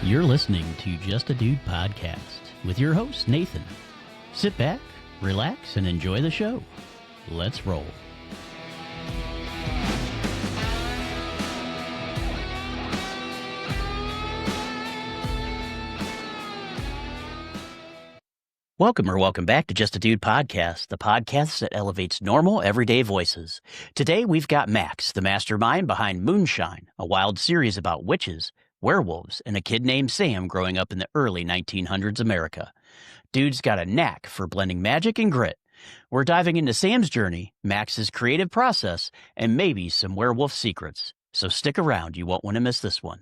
You're listening to Just a Dude podcast with your host, Nathan. Sit back, relax, and enjoy the show. Let's roll. Welcome back to Just a Dude podcast, the podcast that elevates normal, everyday voices. Today, we've got Max, the mastermind behind Moonshine, a wild series about witches, werewolves, and a kid named Sam growing up in the early 1900s America. Dude's got a knack for blending magic and grit. We're diving into Sam's journey, Max's creative process, and maybe some werewolf secrets. So stick around, you won't want to miss this one.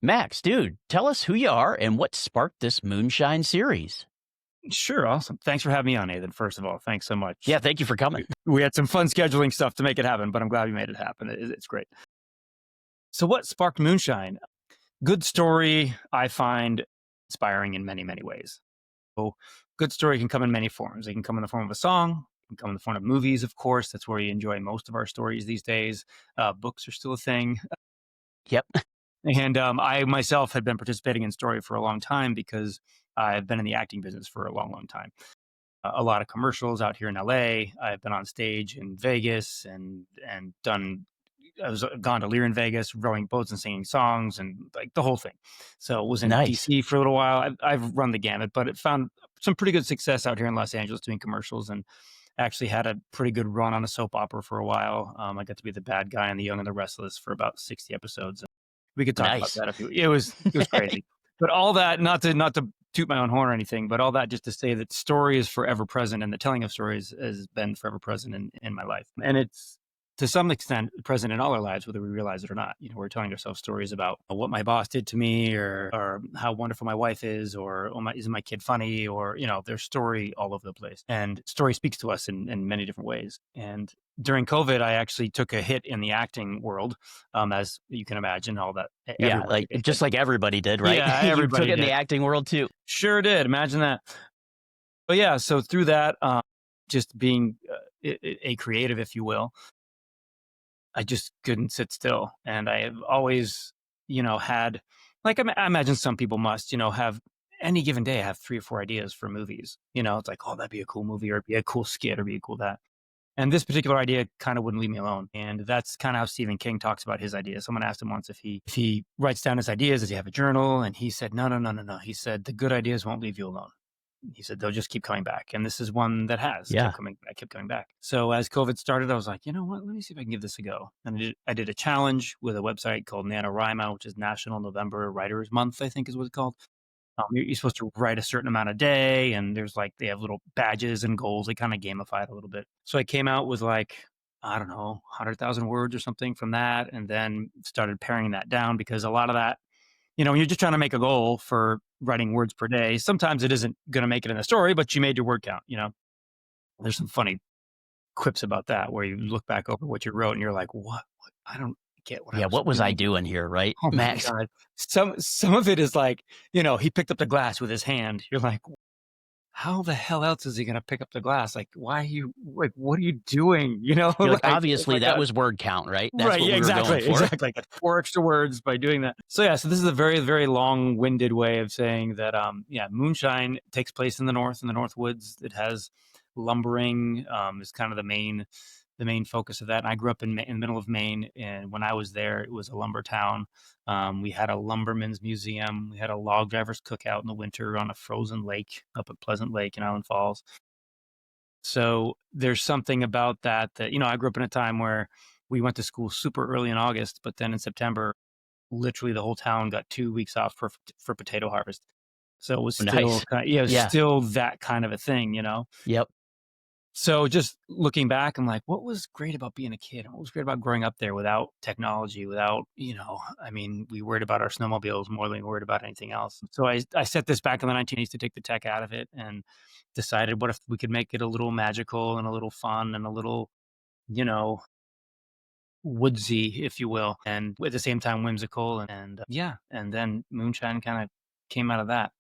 Max, dude, tell us who you are and what sparked this Moonshine series. Sure. Awesome. Thanks for having me on, Nathan. First of all, thanks so much. Yeah, thank you for coming. We had some fun scheduling stuff to make it happen, but I'm glad we made it happen. It's great. So what sparked Moonshine? Good story, I find inspiring in many, many ways. So good story can come in many forms. It can come in the form of a song. It can come in the form of movies, of course. That's where you enjoy most of our stories these days. Books are still a thing. Yep. And I myself had been participating in story for a long time because I've been in the acting business for a long, long time. A lot of commercials out here in LA. I've been on stage in Vegas and gone to Lear in Vegas, rowing boats and singing songs and like the whole thing. So it was in DC for a little while. I've run the gamut, but it found some pretty good success out here in Los Angeles doing commercials, and actually had a pretty good run on a soap opera for a while. I got to be the bad guy on The Young and the Restless for about 60 episodes. We could talk about that it was crazy. But all that, not to toot my own horn or anything, but all that just to say that story is forever present, and the telling of stories has been forever present in my life. And it's to some extent present in all our lives, whether we realize it or not. You know, we're telling ourselves stories about what my boss did to me, or how wonderful my wife is, or isn't my kid funny, or, you know, there's story all over the place. And story speaks to us in many different ways. And during COVID, I actually took a hit in the acting world, as you can imagine, all that. Yeah, just like everybody did, right? Yeah, everybody you took it did. in the acting world too. Sure did. Imagine that. But yeah, so through that, just being a creative, if you will, I just couldn't sit still. And I have always, had, like, I imagine some people must, have any given day, I have 3 or 4 ideas for movies. It's like, oh, that'd be a cool movie, or it'd be a cool skit, or be a cool that. And this particular idea kind of wouldn't leave me alone. And that's kind of how Stephen King talks about his ideas. Someone asked him once if he writes down his ideas, does he have a journal? And he said, no. He said, the good ideas won't leave you alone. He said, they'll just keep coming back. And this is one that has kept coming back. So as COVID started, I was like, you know what, let me see if I can give this a go. And I did a challenge with a website called NaNoWriMo, which is National November Writers Month, I think is what it's called. You're supposed to write a certain amount a day, and they have little badges and goals. They kind of gamify it a little bit. So I came out with 100,000 words or something from that, and then started paring that down, because a lot of that, when you're just trying to make a goal for writing words per day, sometimes it isn't going to make it in the story, but you made your word count. There's some funny quips about that where you look back over what you wrote and you're like, what? I don't get what. Yeah, what was I doing here, right? Oh, Max. God. Some of it is like, he picked up the glass with his hand. You're like, how the hell else is he going to pick up the glass? Like, why are you, like, what are you doing? You're like, obviously that was word count, right? That's right. What Yeah, we were going for. Exactly. I got 4 extra words by doing that. So this is a very, very long-winded way of saying that, Moonshine takes place in the North Woods. It has lumbering, is kind of the main focus of that. And I grew up in the middle of Maine, and when I was there, it was a lumber town. We had a lumberman's museum. We had a log driver's cookout in the winter on a frozen lake up at Pleasant Lake in Island Falls. So there's something about that, I grew up in a time where we went to school super early in August, but then in September, literally the whole town got 2 weeks off for potato harvest. So it was still still that kind of a thing, Yep. So just looking back, I'm like, what was great about being a kid? What was great about growing up there without technology, without, we worried about our snowmobiles more than we worried about anything else. So I set this back in the 1980s to take the tech out of it, and decided, what if we could make it a little magical and a little fun and a little, woodsy, if you will, and at the same time whimsical. And then Moonshine kind of came out of that.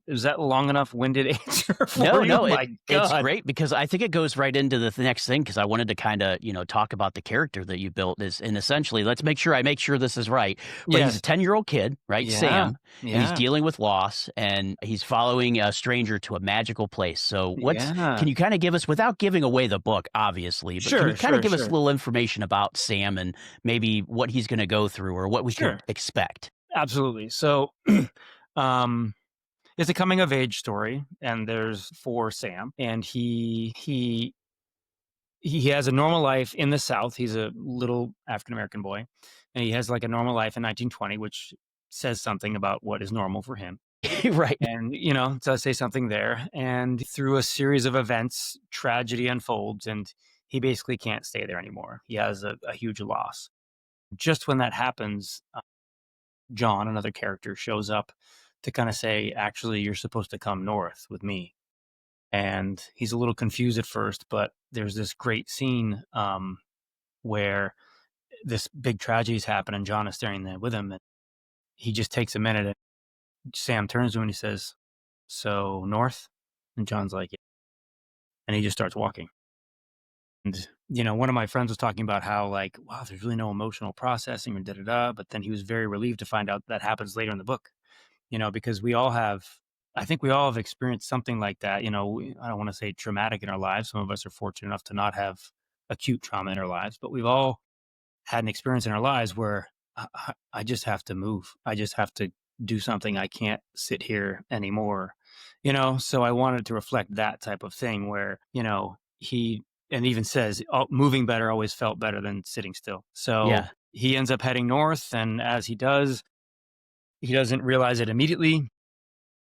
is that long enough winded answer for No, you? no, My it's God. great because I think it goes right into the next thing because I wanted to kinda, talk about the character that you built is and essentially, let's make sure this is right, but he's a Yes. ten-year-old kid, right, Yeah. Sam, and he's Yeah. dealing with loss, and he's following a stranger to a magical place, so what's Yeah. can you kinda give us without giving away the book, obviously, but can you Sure, kinda sure, give us a sure. little information about Sam and maybe what he's gonna go through or what we could Sure. expect? Absolutely. So, um, it's a coming of age story, and there's for Sam, and he has a normal life in the South. He's a little African American boy, and he has like a normal life in 1920, which says something about what is normal for him. Right. And, it does say something there. And through a series of events, tragedy unfolds, and he basically can't stay there anymore. He has a huge loss. Just when that happens, John, another character, shows up to kind of say, actually, you're supposed to come north with me. And he's a little confused at first, but there's this great scene where this big tragedy's happened and John is staring there with him. And he just takes a minute and Sam turns to him and he says, so north? And John's like, yeah. And he just starts walking. And, one of my friends was talking about how, like, wow, there's really no emotional processing or da da da. But then he was very relieved to find out that happens later in the book, because I think we all have experienced something like that. I don't want to say traumatic in our lives. Some of us are fortunate enough to not have acute trauma in our lives, but we've all had an experience in our lives where I just have to move. I just have to do something. I can't sit here anymore, So I wanted to reflect that type of thing where, he and even says, oh, moving better always felt better than sitting still. So Yeah. he ends up heading north. And as he does, he doesn't realize it immediately.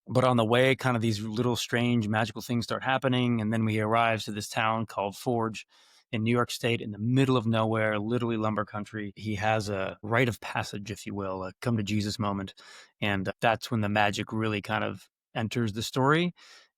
But on the way, kind of these little strange magical things start happening. And then we arrive to this town called Forge in New York State in the middle of nowhere, literally lumber country. He has a rite of passage, if you will, a come to Jesus moment. And that's when the magic really kind of enters the story.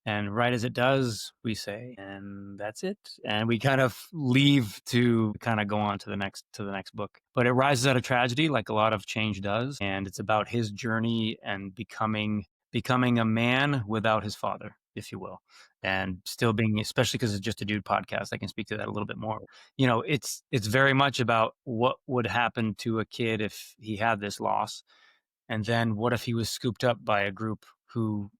And right as it does, we say, and that's it. And we kind of leave to kind of go on to the next book. But it rises out of tragedy like a lot of change does. And it's about his journey and becoming a man without his father, if you will, and still being, especially because it's just a dude podcast, I can speak to that a little bit more. It's very much about what would happen to a kid if he had this loss, and then what if he was scooped up by a group who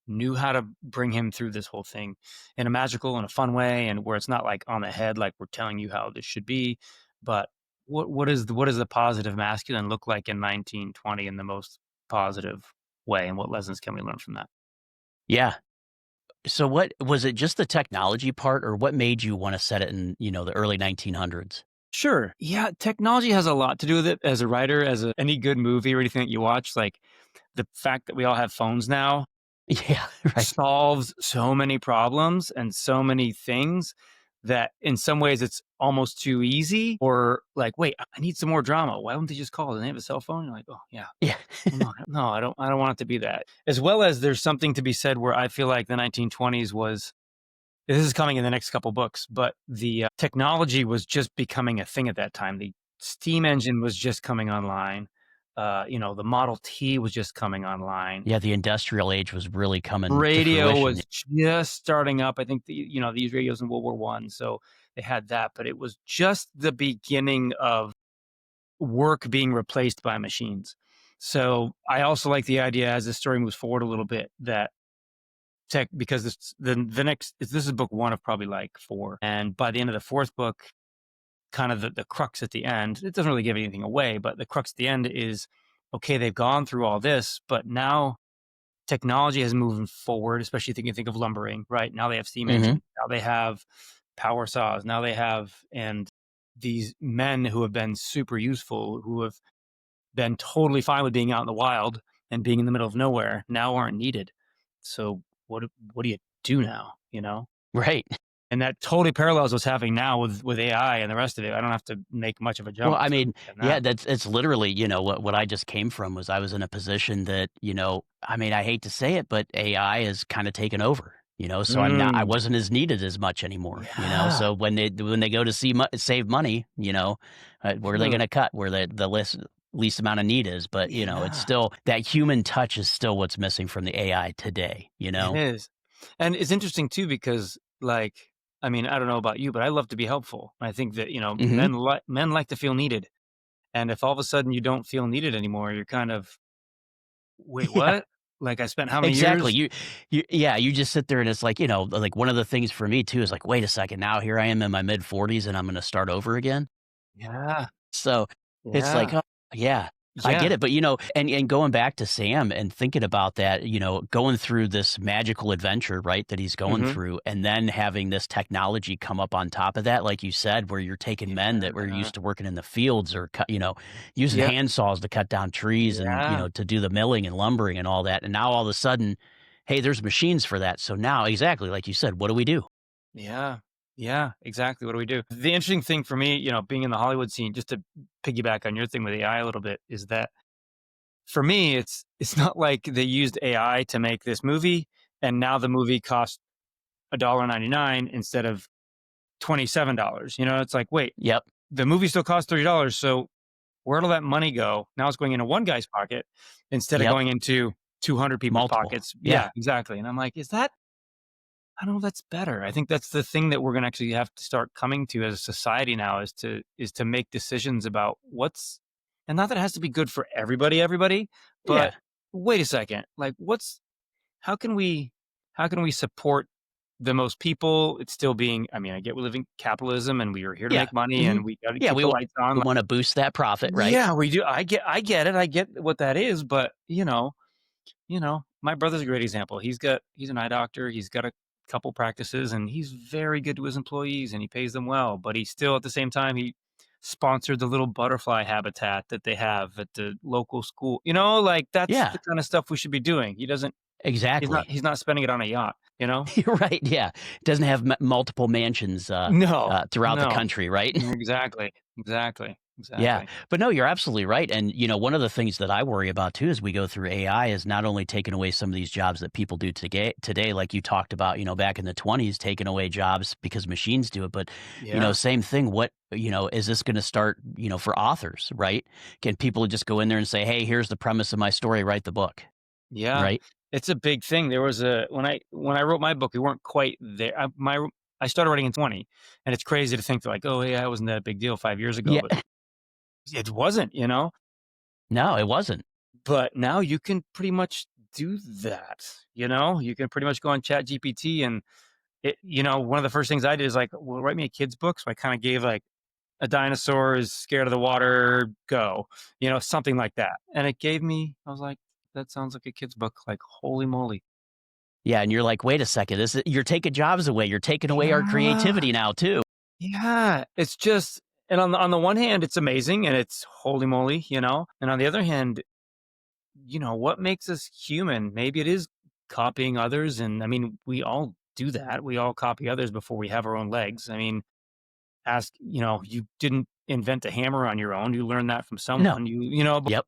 knew how to bring him through this whole thing in a magical and a fun way, and where it's not like on the head, like we're telling you how this should be, but what does the positive masculine look like in 1920 in the most positive way, and what lessons can we learn from that? Yeah. So what was it just the technology part or what made you wanna set it in, the early 1900s? Sure. Yeah, technology has a lot to do with it as a writer, any good movie or anything that you watch, like the fact that we all have phones now Yeah, right. solves so many problems and so many things that in some ways it's almost too easy, or like, wait, I need some more drama. Why wouldn't they just call? Do they have a cell phone? You're like, oh yeah. Yeah. Well, no, I don't want it to be that. As well as there's something to be said where I feel like the 1920s was, this is coming in the next couple books, but the technology was just becoming a thing at that time. The steam engine was just coming online. The Model T was just coming online. Yeah, the industrial age was really coming to Radio fruition. was just starting up. I think these radios in World War One, so they had that, but it was just the beginning of work being replaced by machines. So I also like the idea as the story moves forward a little bit that tech, because the next this is book one of probably like four, and by the end of the fourth book, kind of the crux at the end, it doesn't really give anything away, but the crux at the end is, okay, they've gone through all this, but now technology has moved forward, especially if you can think of lumbering, right? Now they have steam Mhm. engines, now they have power saws, now they have, and these men who have been super useful, who have been totally fine with being out in the wild and being in the middle of nowhere, now aren't needed. So what do you do now? Right. And that totally parallels what's happening now with AI and the rest of it. I don't have to make much of a Well, jump I to mean, understand yeah, that. that's it's literally, what I just came from was I was in a position that, I mean, I hate to say it, but AI is kinda taken over, so I Mm, wasn't as needed as much anymore, yeah. so when they go to save money, where are they Sure. gonna cut? Where the list least amount of need is, but, it's Yeah, still that human touch is still what's missing from the AI today, you it know? is. And it's interesting too because, like, I mean, I don't know about you, but I love to be helpful. I think that, Mhm. men like to feel needed. And if all of a sudden you don't feel needed anymore, you're kind of, "Wait, Yeah. what? Like, I spent how many Exactly. years?" You just sit there and it's like, like one of the things for me too is like, wait a second, now here I am in my mid 40s and I'm going to start over again. Yeah, So it's like, yeah, oh, yeah, I get yeah. it. But, and going back to Sam and thinking about that, going through this magical adventure, right, that he's going Mhm. through, and then having this technology come up on top of that, like you said, where you're taking men that were Yeah. used to working in the fields or, using Yeah, hand saws to cut down trees and, yeah, to do the milling and lumbering and all that. And now all of a sudden, hey, there's machines for that. So now, exactly like you said, what do we do? yeah, yeah, exactly, what do we do? The interesting thing for me, being in the Hollywood scene, just to piggyback on your thing with AI a little bit, is that for me, it's not like they used AI to make this movie, and now the movie costs $1.99 instead of $27, It's like, "Wait, Yep. the movie still costs $30, so where'd all that money go? Now it's going into one guy's pocket instead of Yep. going into 200 people's Multiple. pockets." Yeah. Yeah, exactly, and I'm like, "Is that I don't know if that's better." I think that's the thing that we're gonna actually have to start coming to as a society now is to make decisions about what's and not that it has to be good for everybody, Yeah. but wait a second, like, how can we how can we support the most people? It's still being I mean, I get we live in capitalism and we are here to Yeah. make money Mhm. and we gotta Yeah, keep the lights on. we wanna boost that profit, right? Yeah, we do. I get it. I get what that is, but my brother's a great example. He's an eye doctor. He's got a couple practices and he's very good to his employees and he pays them well, but he still at the same time he sponsored the little butterfly habitat that they have at the local school. Like that's Yeah, the kind of stuff we should be doing. He's not exactly. he's not spending it on a yacht. You're right, yeah. Doesn't have multiple mansions, No. throughout the No. country, right? Exactly. Exactly. Yeah, Exactly. but no, you're absolutely right, and, one of the things that I worry about too as we go through AI is not only taking away some of these jobs that people do today, like you talked about, back in the '20s, taking away jobs because machines do it, but, Yeah. same thing, what is this gonna start, for authors, right? Can people just go in there and say, "Hey, here's the premise of my story, write the book," Yeah, right? it's a big thing. There was a when I wrote my book, we weren't quite there. I started writing in 20, and it's crazy to think that like, oh yeah, it wasn't that big deal 5 years ago, Yeah. but it wasn't. No, it wasn't. But now you can pretty much do that. You can pretty much go on Chat GPT and one of the first things I did is like, well, write me a kid's book. So I kind of gave like a dinosaur is scared of the water, go, something like that. And it gave me, I was like, that sounds like a kid's book. Like, holy moly. Yeah, and you're like, "Wait a second, you're taking jobs away, you're taking away our Yeah. creativity now too." Yeah. It's just, and on the one hand, it's amazing and it's holy moly. And on the other hand, what makes us human? Maybe it is copying others. And I mean, we all do that. We all copy others before we have our own legs. I mean, you didn't invent a hammer on your own. You learned that from No. someone. But Yep.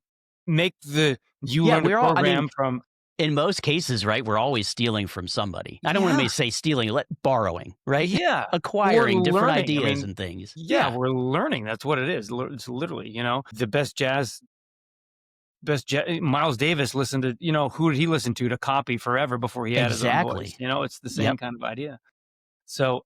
you Yeah, learned a we're all I mean, program from, in most cases, right, we're always stealing from somebody. I don't wanna yeah, say stealing, let borrowing, right? yeah, or Acquiring different learning. I ideas mean, and things. yeah, Yeah, we're learning. That's what it is. It's literally, the Miles Davis listened to, who did he listen to copy forever before he had his own voice? exactly. It's the same Yep. kind of idea. So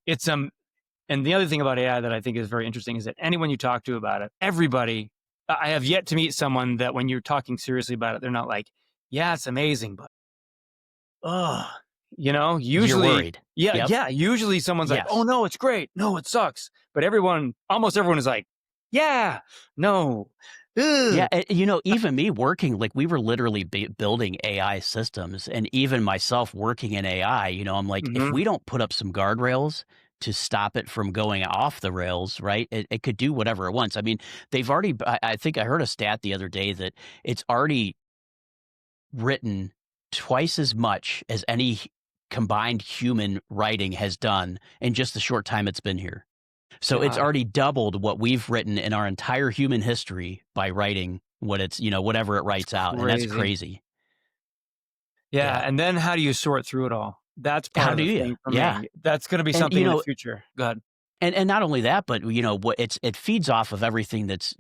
and the other thing about AI that I think is very interesting is that anyone you talk to about it, everybody, I have yet to meet someone that when you're talking seriously about it, they're not like, yeah, it's amazing, but oh, You're usually, worried. yeah, Yep. yeah, usually someone's like, oh Yes. no, it's great. No, it sucks. But almost everyone is like, yeah, no, Yeah, ugh. even me working, like, we were literally building AI systems, and even myself working in AI, I'm like, if Hmm. we don't put up some guardrails to stop it from going off the rails, right, it could do whatever it wants. I mean, they've already I think I heard a stat the other day that it's already written twice as much as any combined human writing has done in just the short time it's been here. So it's God, already doubled what we've written in our entire human history by writing what it's, whatever it it's writes out. And that's crazy. crazy. Yeah, Yeah. and then how do you sort through it all? That's part How of do the you? thing for Yeah. me. That's gonna be And, something in the future. Go ahead. And not only that, but, what it feeds off of everything that's,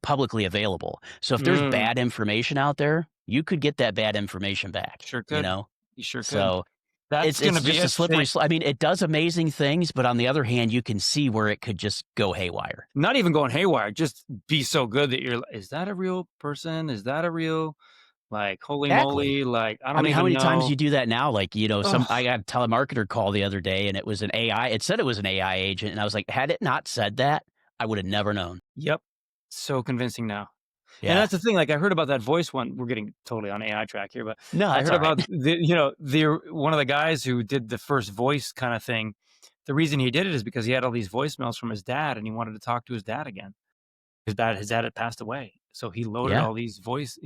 publicly available. So if there's Mm, bad information out there, you could get that bad information back, sure you could. know? You sure could. So That's it's gonna be just a a thing. slippery I mean, it does amazing things, but on the other hand, you can see where it could just go haywire. Not even going haywire, just be so good that you're "Is that a real person? Is that a real" like, "Holy Exactly. moly," like, I I don't mean, how even many times know. you do that now? Like, I Ugh. got a telemarketer call the other day and it was an AI. It said it was an AI agent. And I was like, had it not said that, I would have never known. Yep. So convincing now. And Yeah. that's the thing, like, I heard about that voice one. We're getting totally on AI track here, but No, I that's heard all right. about the one of the guys who did the first voice kinda thing. The reason he did it is because he had all these voicemails from his dad, and he wanted to talk to his dad again. His dad had passed away, so he loaded Yeah. all these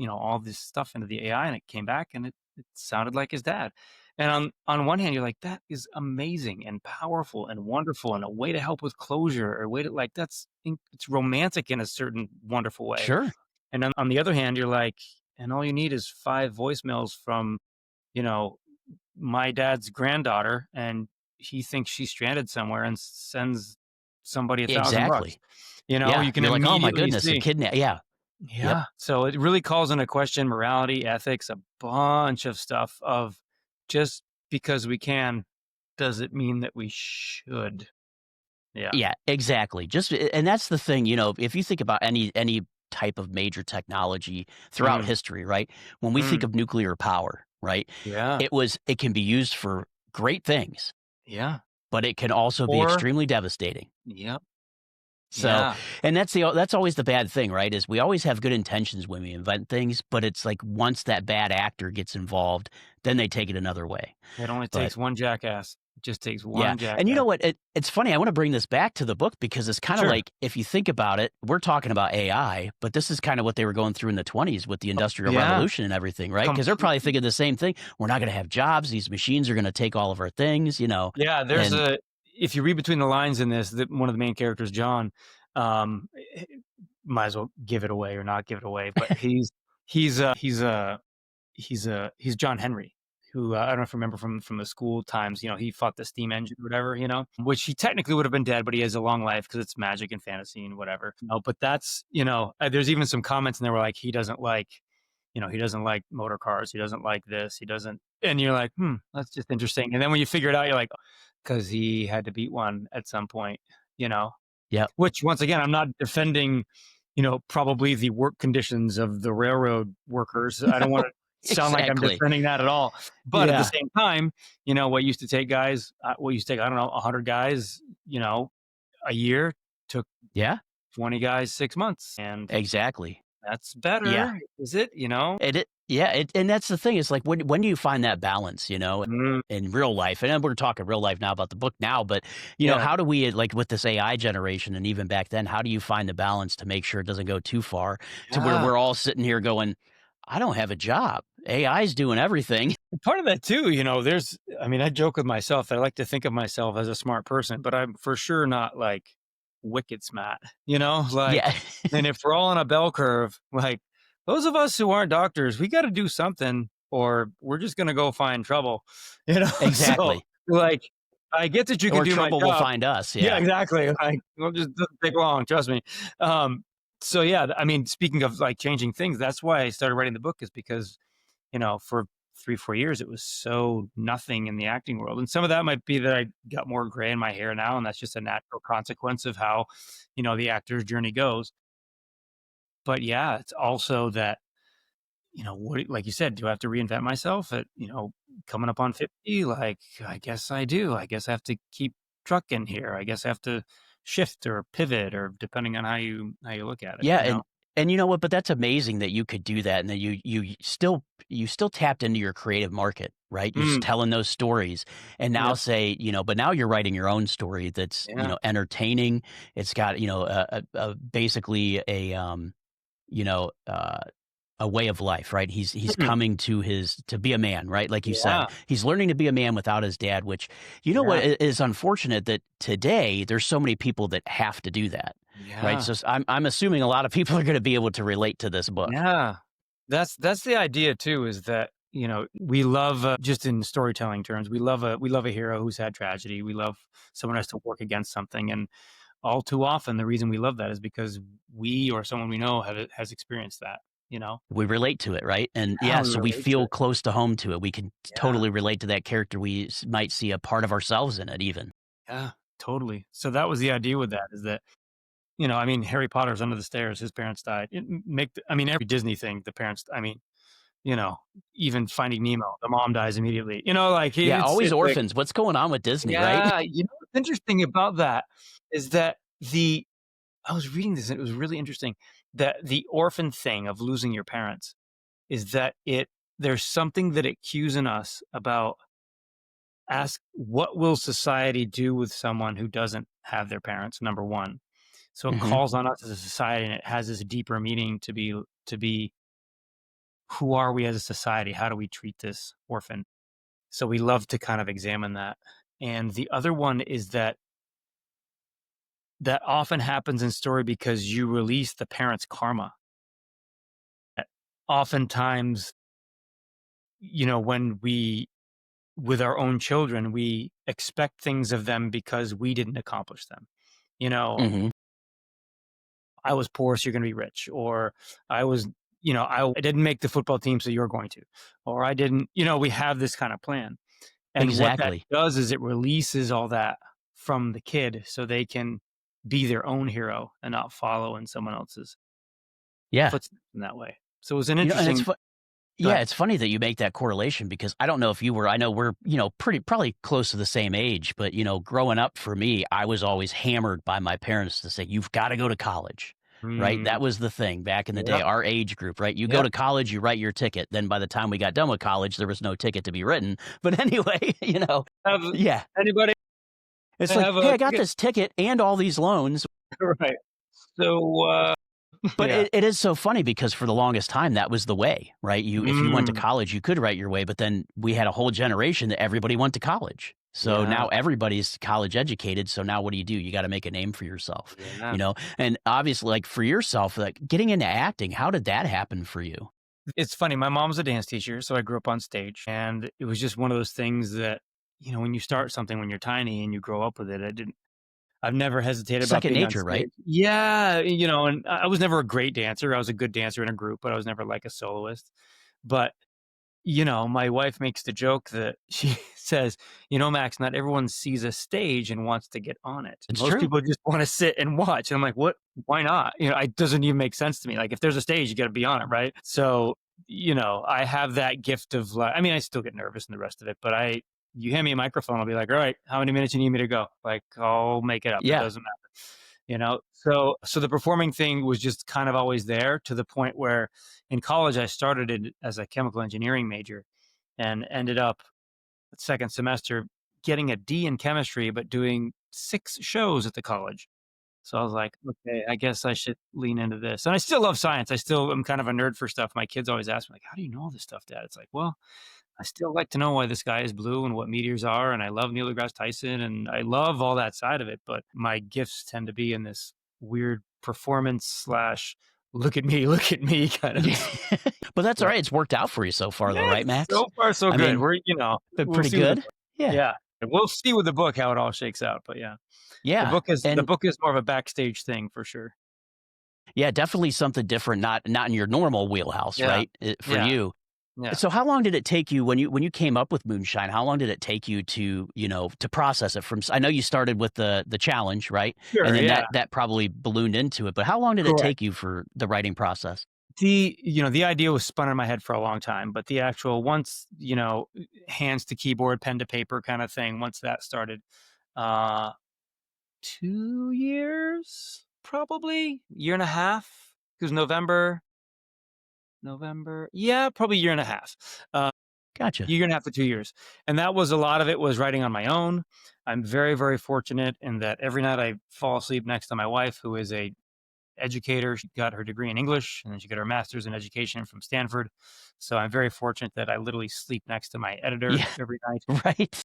all this stuff into the AI, and it came back, and it sounded like his dad. And on one hand, you're like, "That is amazing and powerful and wonderful and a way to help with closure, or a way to like, it's romantic in a certain wonderful way." Sure. And then on the other hand, you're like, "And all you need is 5 voicemails from, you know, my dad's granddaughter, and he thinks she's stranded somewhere and sends somebody $1,000." Exactly. You Yeah. can You're like, oh my immediately goodness, a see. kidnap. Yeah. Yep. Yeah. So it really calls into question morality, ethics, a bunch of stuff of just because we can, does it mean that we should? Yeah. Yeah, exactly. And that's the thing, if you think about any type of major technology throughout Mm, history, right? When we think mm, of nuclear power, right? yeah. It can be used for great things, Yeah. but it can also be Or, extremely devastating. yep. So, Yeah. and that's always the bad thing, right? Is we always have good intentions when we invent things, but it's like once that bad actor gets involved, then they take it another way. It only But takes one jackass. It just takes yeah, one and you jackass. know what? It's funny, I wanna bring this back to the book because it's kinda Sure. like, if you think about it, we're talking about AI, but this is kinda what they were going through in the '20s with the Industrial Yeah. Revolution and everything, right? Because 'Cause they're probably Completely. thinking the same thing. We're not gonna have jobs, these machines are gonna take all of our things, Yeah, and if you read between the lines in this, one of the main characters, John, um, might as well give it away or not give it away, but he's he's John Henry, who I don't know if you remember from the school times. He fought the steam engine or whatever. Which he technically would have been dead, but he has a long life because it's magic and fantasy and whatever. But that's there's even some comments in there where like he doesn't like motor cars, he doesn't like this, he doesn't, and you're like, that's just interesting. And then when you figure it out, you're like, because he had to beat one at some point, you know. Yep, Which once again, I'm not defending, probably the work conditions of the railroad workers. I don't want to sound like I'm exactly. defending that at all. But at the Yeah, same time, what used to take, I don't know, 100 guys, a year took yeah, 20 guys 6 months. And exactly. that's Yeah. better, is it? And that's the thing, it's like, when do you find that balance, Mm, in real life? And then we're talking real life now about the book now, but, yeah. how do we, like, with this AI generation and even back then, how do you find the balance to make sure it doesn't go too far to where Yeah. we're all sitting here going, "I don't have a job. AI's doing everything." Part of that too, I joke with myself that I like to think of myself as a smart person, but I'm for sure not like wicked smart, like, Yeah. and if we're all on a bell curve, like those of us who aren't doctors, we got to do something or we're just going to go find trouble, so Exactly. like, I get that you can Or do my trouble will job. find us, Yeah, yeah. exactly. Like, it'll just doesn't take long, trust me. So yeah, speaking of like changing things, that's why I started writing the book is because for 3, 4 years, it was so nothing in the acting world. And some of that might be that I got more gray in my hair now, and that's just a natural consequence of how, the actor's journey goes. But yeah, it's also that, like you said, do I have to reinvent myself at, coming up on 50? Like, I guess I do. I guess I have to keep trucking here. I guess I have to shift or pivot or depending on how you look at Yeah, it. and you know what? But that's amazing that you could do that, and that you still tapped into your creative market, right? You're just Mm, telling those stories, and now yep. say, but now you're writing your own story that's Yeah. entertaining. It's got basically you know uh, a way of life, right? He's Mm, coming to be a man, right? Like you said, yeah. he's learning to be a man without his dad. Which what Yeah. is unfortunate that today there's so many people that have to do that. Right, Yeah. so I'm assuming a lot of people are gonna be able to relate to this book. Yeah. That's the idea too, is that, we love just in storytelling terms, we love a hero who's had tragedy. We love someone who has to work against something, and all too often the reason we love that is because we or someone we know has experienced that. We relate to it, right? And Yeah, yeah, we so we relate to feel it. close to home to it. We can Yeah, totally relate to that character. We might see a part of ourselves in it even. yeah, totally. So that was the idea with that, is that I mean, Harry Potter's under the stairs. His parents died. I mean, every Disney thing, the parents. I mean, you know, even Finding Nemo, the mom dies immediately. Like Yeah, always it's like, orphans. What's going on with Disney, right? yeah. What's interesting about that is that the I was reading this and it was really interesting that the orphan thing of losing your parents is that there's something that it cues in us about ask what will society do with someone who doesn't have their parents, number one. So it Mhm. calls on us as a society, and it has this deeper meaning to be who are we as a society? How do we treat this orphan? So we love to kind of examine that. And the other one is that often happens in story because you release the parent's karma. Oftentimes, when we with our own children, we expect things of them because we didn't accomplish them. You know, Mhm. I was poor, so you're going to be rich, or I was, I didn't make the football team, so you're going to, or I didn't. We have this kind of plan, and what that Exactly. does is it releases all that from the kid, so they can be their own hero and not follow in someone else's Yeah. footsteps in that way. So it was an And it's interesting. Go yeah, ahead. it's funny that you make that correlation because I don't know if you were I know we're, pretty probably close to the same age, but, growing up for me, I was always hammered by my parents to say, "You've gotta go to college." Right? Mm, That was the thing back in the day, yep. our age group, right? You go Yep. to college, you write your ticket. Then by the time we got done with college, there was no ticket to be written. But anyway, Have yeah. anybody It's like, have "Hey, a I got ticket? this ticket and all these loans." Right. So, But yeah. it is so funny because for the longest time, that was the way, right? If you went to Mm, college, you could write your way, but then we had a whole generation that everybody went to college. So yeah. now everybody's college educated. So now what do? You got to make a name for yourself, Yeah. And obviously, like for yourself, like getting into acting, how did that happen for you? It's funny. My mom's a dance teacher, so I grew up on stage, and it was just one of those things that, when you start something when you're tiny and you grow up with it, I've never hesitated about Second being on nature, right? stage. Yeah, and I was never a great dancer. I was a good dancer in a group, but I was never like a soloist. But my wife makes the joke that she says, Max, not everyone sees a stage and wants to get on it. It's Most true. people just want to sit and watch. And I'm like, what? Why not? It doesn't even make sense to me. Like, if there's a stage, you got to be on it, right? So, I have that gift of like, I mean, I still get nervous and the rest of it, but you hand me a microphone, I'll be like, all right, how many minutes you need me to go? Like, I'll make it up. It Yeah. doesn't matter. So the performing thing was just kind of always there, to the point where in college I started it as a chemical engineering major and ended up second semester getting a D in chemistry, but doing 6 shows at the college. So I was like, okay, I guess I should lean into this. And I still love science. I still am kind of a nerd for stuff. My kids always ask me, like, how do you know all this stuff, Dad? It's like, well, I still like to know why the sky is blue and what meteors are. And I love Neil deGrasse Tyson and I love all that side of it. But my gifts tend to be in this weird performance slash look at me kind Yeah. of. But that's all Yeah. right. It's worked out for you so far, though, Yeah, right, Max? so far so I good. mean, We're, been we'll pretty see with the good. book. Yeah. Yeah. We'll see with the book how it all shakes out. But yeah, the Yeah. book is the And book is more of a backstage thing for sure. yeah, definitely something different, not in your normal wheelhouse, Yeah. right? For Yeah. you. Yeah. So how long did it take you when you came up with Moonshine? How long did it take you to, to process it from I know you started with the challenge, right? And Sure, then yeah. that probably ballooned into it, but how long did it Correct. take you for the writing process? The idea was spun in my head for a long time, but the actual once, hands to keyboard, pen to paper kind of thing, once that started, uh 2 years, probably, year and a half. It was November. Yeah, probably year and a half. Gotcha. Year and a half to 2 years. And that was a lot of it was writing on my own. I'm very, very fortunate in that every night I fall asleep next to my wife, who is a educator. She got her degree in English and then she got her master's in education from Stanford. So I'm very fortunate that I literally sleep next to my editor Yeah, every night. right.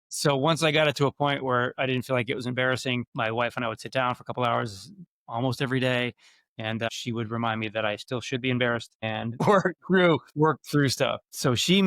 So once I got it to a point where I didn't feel like it was embarrassing, my wife and I would sit down for a couple hours almost every day. And she would remind me that I still should be embarrassed and work through stuff. So she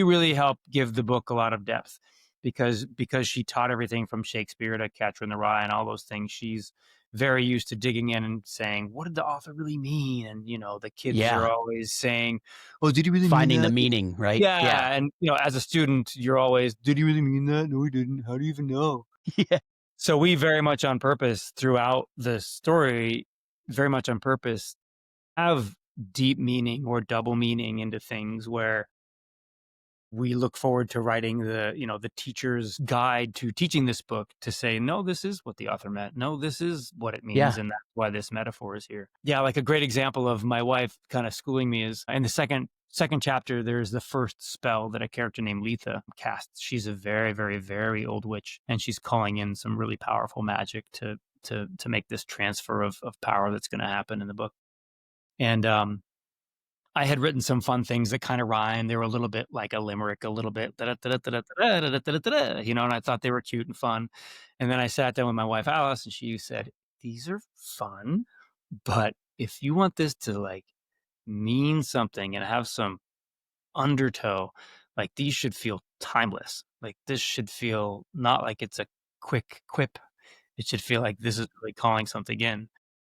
really helped give the book a lot of depth because she taught everything from Shakespeare to Catcher in the Rye and all those things. She's very used to digging in and saying, what did the author really mean? And, the kids are Yeah. always saying, oh, did he really mean Finding the that? meaning, right? Yeah. Yeah. And, as a student, you're always, did he really mean that? No, he didn't. How do you even know? Yeah. So we very much on purpose throughout the story, very much on purpose, have deep meaning or double meaning into things where we look forward to writing the teacher's guide to teaching this book to say, no, this is what the author meant. No, this is what it means. Yeah. And that's why this metaphor is here. Yeah. Like a great example of my wife kind of schooling me is in the second chapter, there's the first spell that a character named Letha casts. She's a very, very, very old witch, and she's calling in some really powerful magic to make this transfer of power that's going to happen in the book. And I had written some fun things that kind of rhyme. They were a little bit like a limerick, a little bit, and I thought they were cute and fun. And then I sat down with my wife, Alice, and she said, these are fun, but if you want this to like mean something and have some undertow, like these should feel timeless. Like this should feel not like it's a quick quip. It should feel like this is really calling something in.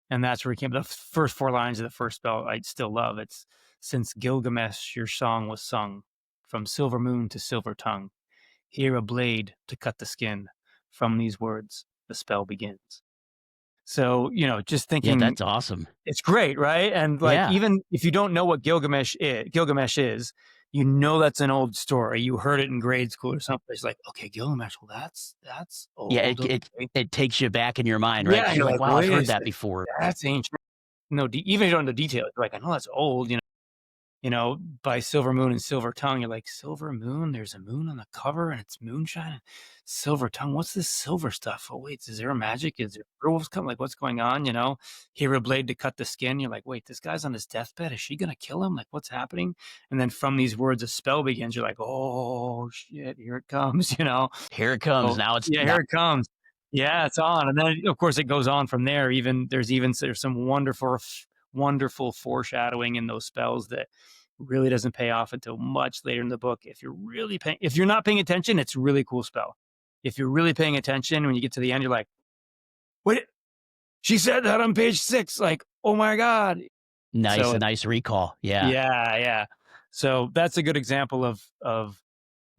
And that's where it came. The first 4 lines of the first spell I still love. It's, since Gilgamesh your song was sung, from silver moon to silver tongue, here a blade to cut the skin. From these words, the spell begins. So, just Yeah, thinking, that's awesome. it's great, right? And like, Yeah. even if you don't know what Gilgamesh is, that's an old story. You heard it in grade school or something. It's like, okay, Gilgamesh, well, that's Yeah, old. Okay. it takes you back in your mind, right? Yeah, 'Cause you're you're like, like, "Wow, I've wait a heard that second, before." that's ancient. No, even if you don't know the details, you're like, I know that's old. By Silver Moon and Silver Tongue, you're like, Silver Moon, there's a moon on the cover and it's moonshine. Silver Tongue, what's this silver stuff? Oh, wait, is there a magic? Is there werewolves come? Like, what's going on? Here a blade to cut the skin. You're like, wait, this guy's on his deathbed. Is she going to kill him? Like, what's happening? And then from these words, a spell begins. You're like, oh, shit, here it comes, Here it comes. Oh, Now it's yeah, now here it comes. Yeah, it's on. And then, of course, it goes on from there. There's some wonderful foreshadowing in those spells that really doesn't pay off until much later in the book. If you're not paying attention, it's a really cool spell. If you're really paying attention, when you get to the end, you're like, wait, she said that on page 6. Like, oh my God. nice, So a nice recall. Yeah. yeah. So that's a good example of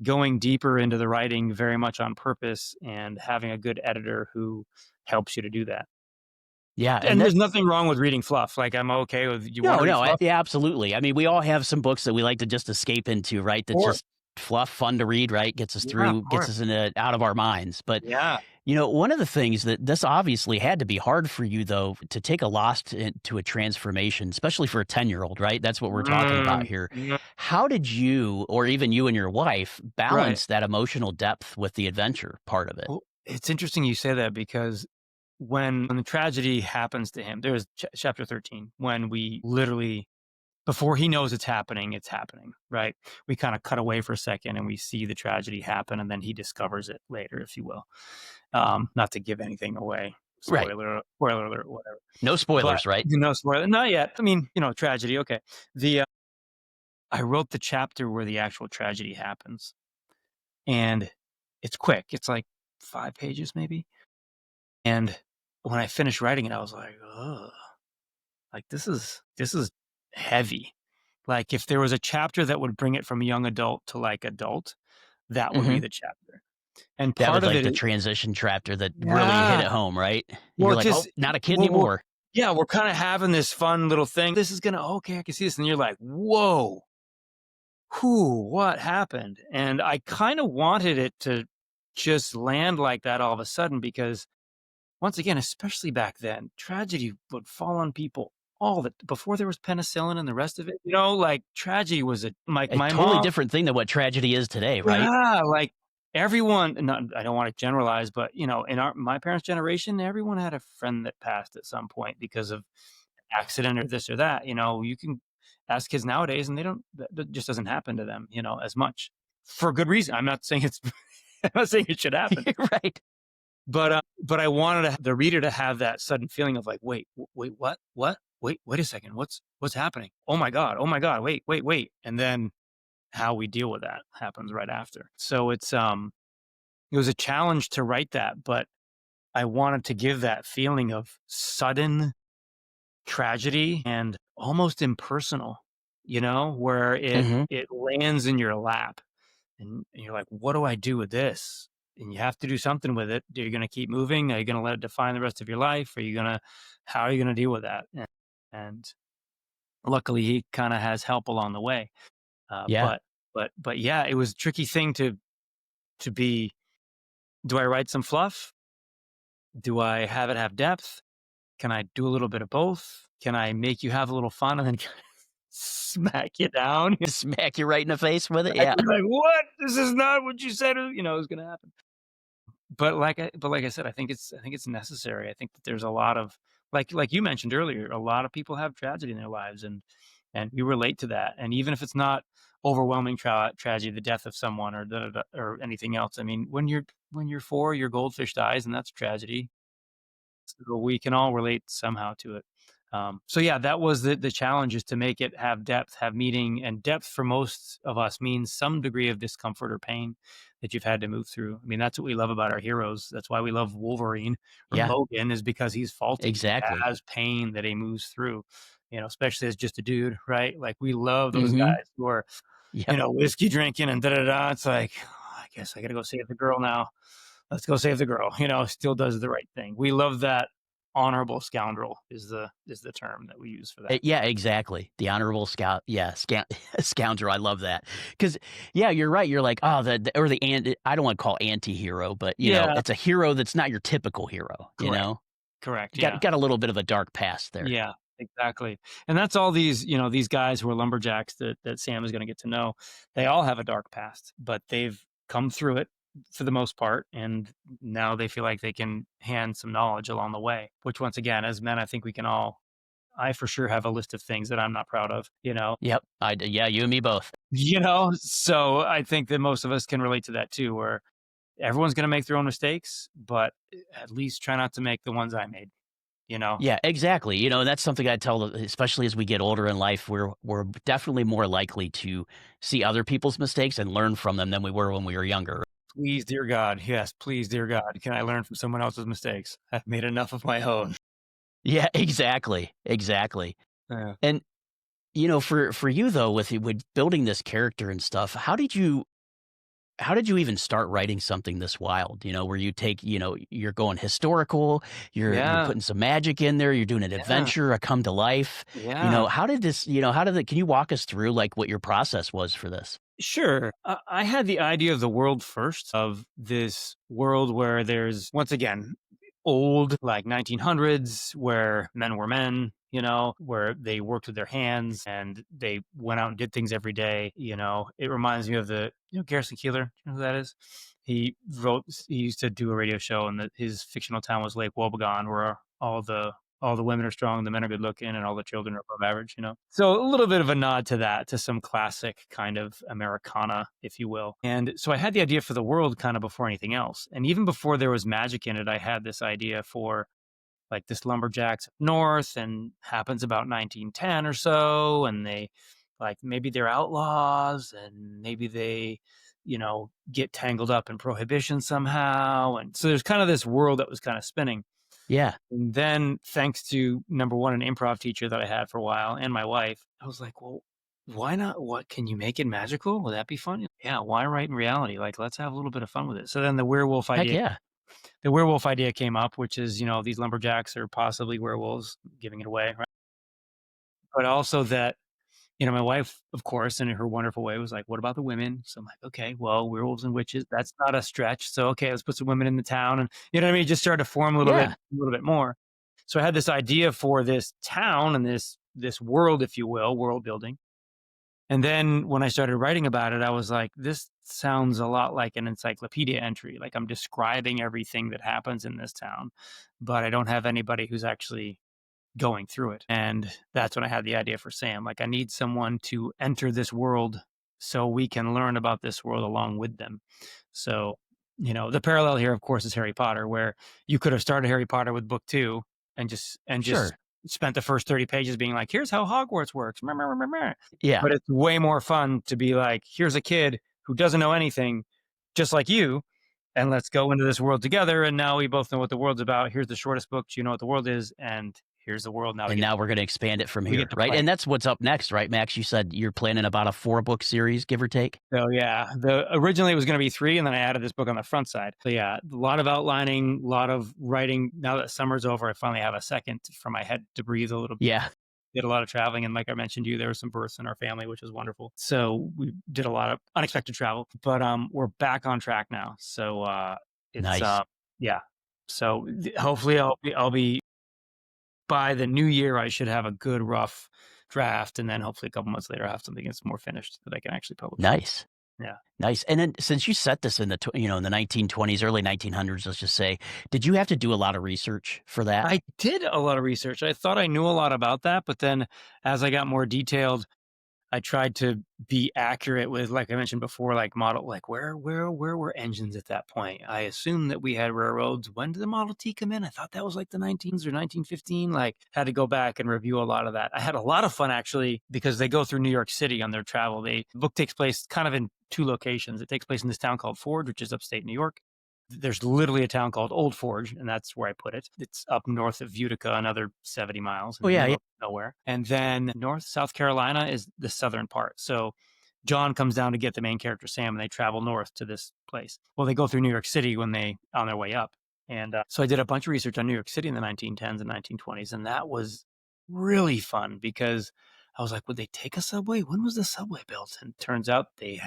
going deeper into the writing very much on purpose and having a good editor who helps you to do that. Yeah, and And that there's nothing wrong with reading fluff. Like, I'm okay with, you want No, to read no, fluff? yeah, absolutely. I mean, we all have some books that we like to just escape into, right? That's Or just fluff, fun to read, right? Gets us yeah, of through, gets course. us into out of our minds. But Yeah. one of the things that this obviously had to be hard for you, though, to take a loss to a transformation, especially for a 10-year-old, right? That's what we're talking about here. Mm. How did you, or even you and your wife, Right. balance that emotional depth with the adventure part of it? Well, it's interesting you say that because when the tragedy happens to him, there's chapter 13, when we literally, before he knows it's happening, right? We kind of cut away for a second and we see the tragedy happen, and then he discovers it later, if you will. Not to give anything away. Right. Spoiler alert, whatever. No But spoilers, right? no spoiler, not yet. I mean, tragedy. Okay. I wrote the chapter where the actual tragedy happens, and it's quick. It's like 5 pages maybe. And when I finished writing it, I was like, ugh, like this is heavy. Like, if there was a chapter that would bring it from young adult to like adult, that would be Mhm. the chapter. And That part was of like it the is, transition chapter that really hit yeah. it home, right? You're Well, like, "Oh, just not a kid well, anymore." yeah, we're kind of having this fun little thing. This is gonna, okay, I can see this, and you're like, whoa, what happened? And I kind of wanted it to just land like that all of a sudden, because once again, especially back then, tragedy would fall on people before there was penicillin and the rest of it. Like, tragedy was like A my totally mom. different thing than what tragedy is today, right? Yeah, like everyone. Not, I don't want to generalize, but in my parents' generation, everyone had a friend that passed at some point because of accident or this or that. You can ask kids nowadays, and that just doesn't happen to them, as much, for good reason. I'm not saying it's, I'm not saying it should happen. Right. But I wanted the reader to have that sudden feeling of like, wait, what? wait a second, what's happening? Oh my God, wait. And then how we deal with that happens right after. So it was a challenge to write that, but I wanted to give that feeling of sudden tragedy and almost impersonal, where Mhm. it lands in your lap and you're like, what do I do with this? And you have to do something with it. Are you going to keep moving? Are you going to let it define the rest of your life? How are you going to deal with that? And luckily he kind of has help along the way. Uh, Yeah. but, but yeah, it was a tricky thing to be, do I write some fluff? Do I have it have depth? Can I do a little bit of both? Can I make you have a little fun and then smack you down? Smack you right in the face with it, I yeah. was like, "What? This is not what you said, it was gonna happen." But like I said, I think it's necessary. I think that there's a lot of like you mentioned earlier, a lot of people have tragedy in their lives, and we relate to that. And even if it's not overwhelming tragedy, the death of someone or or anything else. I mean, when you're 4, your goldfish dies, and that's a tragedy. So we can all relate somehow to it. So yeah, that was the challenge, is to make it have depth, have meaning, and depth for most of us means some degree of discomfort or pain that you've had to move through. I mean, that's what we love about our heroes. That's why we love Wolverine or Yeah, Logan, is because he's faulty. He exactly. has pain that he moves through. Especially as just a dude, right? Like we love those Mhm. guys who are, Yep. whiskey drinking and da da da. It's like, "Oh, I guess I got to go save the girl now. Let's go save the girl," still does the right thing. We love that. Honorable scoundrel is the term that we use for that. Yeah, exactly. The honorable scout yeah, scoundrel, I love that. Because yeah, you're right, you're like, "Oh, the" or the an I don't wanna call anti-hero, but, Yeah, it's a hero that's not your typical hero, you correct, know? correct, Got yeah, got a little bit of a dark past there. yeah, exactly, and that's all these guys who are lumberjacks that Sam is gonna get to know. They all have a dark past, but they've come through it for the most part, and now they feel like they can hand some knowledge along the way, which once again, as men, I think we can all I for sure have a list of things that I'm not proud of, Yep, yeah, you and me both. So I think that most of us can relate to that too, where everyone's gonna make their own mistakes, but at least try not to make the ones I made, you know? Yeah, exactly, that's something I tell especially as we get older in life, we're definitely more likely to see other people's mistakes and learn from them than we were when we were younger. Please, dear God, yes, please, dear God, can I learn from someone else's mistakes? I've made enough of my own. Yeah, exactly, exactly. Yeah. And, for you though, with building this character and stuff, how did you even start writing something this wild? Where you take, you're going historical, you're Yeah, putting some magic in there, you're doing an yeah, adventure, a come to life. yeah. How did this, can you walk us through like what your process was for this? Sure. I had the idea of the world first, of this world where there's, once again, old, like 1900s, where men were men, where they worked with their hands and they went out and did things every day. It reminds me of Garrison Keeler. You know who that is? He used to do a radio show, and his fictional town was Lake Wobegon, where all the women are strong, the men are good looking, and all the children are above average. So a little bit of a nod to that, to some classic kind of Americana, if you will. And so I had the idea for the world kind of before anything else. And even before there was magic in it, I had this idea for like this lumberjacks up north, and happens about 1910 or so. And they, like, maybe they're outlaws, and maybe they, get tangled up in prohibition somehow. And so there's kind of this world that was kind of spinning. Yeah. And then, thanks to number one, an improv teacher that I had for a while, and my wife, I was like, well, why not? What, can you make it magical? Will that be fun? Yeah, why write in reality? Like, let's have a little bit of fun with it. So then Heck yeah. the werewolf idea came up, which is, these lumberjacks are possibly werewolves, giving it away, right? But also that, my wife, of course, in her wonderful way, was like, "What about the women?" So I'm like, "Okay, well, werewolves and witches, that's not a stretch. So okay, let's put some women in the town." And you know what I mean? Just started to form Yeah. a little bit more. So I had this idea for this town and this world, if you will, world building. And then when I started writing about it, I was like, this sounds a lot like an encyclopedia entry. Like, I'm describing everything that happens in this town, but I don't have anybody who's actually going through it. And that's when I had the idea for Sam. Like, I need someone to enter this world so we can learn about this world along with them. So, the parallel here, of course, is Harry Potter, where you could have started Harry Potter with book 2 and just Sure. spent the first 30 pages being like, here's how Hogwarts works. Meh, meh, meh, meh, meh. Yeah. But it's way more fun to be like, here's a kid who doesn't know anything, just like you, and let's go into this world together. And now we both know what the world's about. Here's the shortest book. You know what the world is, and here's the world. Now And now we're going to expand it from we here, get to right? play. And that's what's up next, right, Max? You said you're planning about a 4-book series, give or take? So yeah, originally it was going to be 3, and then I added this book on the front side. So yeah, a lot of outlining, a lot of writing. Now that summer's over, I finally have a second for my head to breathe a little bit. Yeah. Did a lot of traveling, and like I mentioned to you, there were some births in our family, which was wonderful. So we did a lot of unexpected travel, but we're back on track now. So it's Nice. yeah. So hopefully I'll be by the new year. I should have a good rough draft, and then hopefully a couple months later I have something that's more finished that I can actually publish. Nice. Yeah. Nice. And then since you set this in the, in the 1920s, early 1900s, let's just say, did you have to do a lot of research for that? I did a lot of research. I thought I knew a lot about that, but then as I got more detailed, I tried to be accurate with, like I mentioned before, like model, like where were engines at that point? I assumed that we had railroads. When did the Model T come in? I thought that was like the 19s or 1915. Like, had to go back and review a lot of that. I had a lot of fun actually because they go through New York City on their travel. The book takes place kind of in 2 locations. It takes place in this town called Ford, which is upstate New York. There's literally a town called Old Forge, and that's where I put it. It's up north of Utica, another 70 miles in Oh, the yeah. middle Yeah. of nowhere. And then North South Carolina is the southern part. So John comes down to get the main character, Sam, and they travel north to this place. Well, they go through New York City when they on their way up. And so I did a bunch of research on New York City in the 1910s and 1920s, and that was really fun because I was like, would they take a subway? When was the subway built? And it turns out they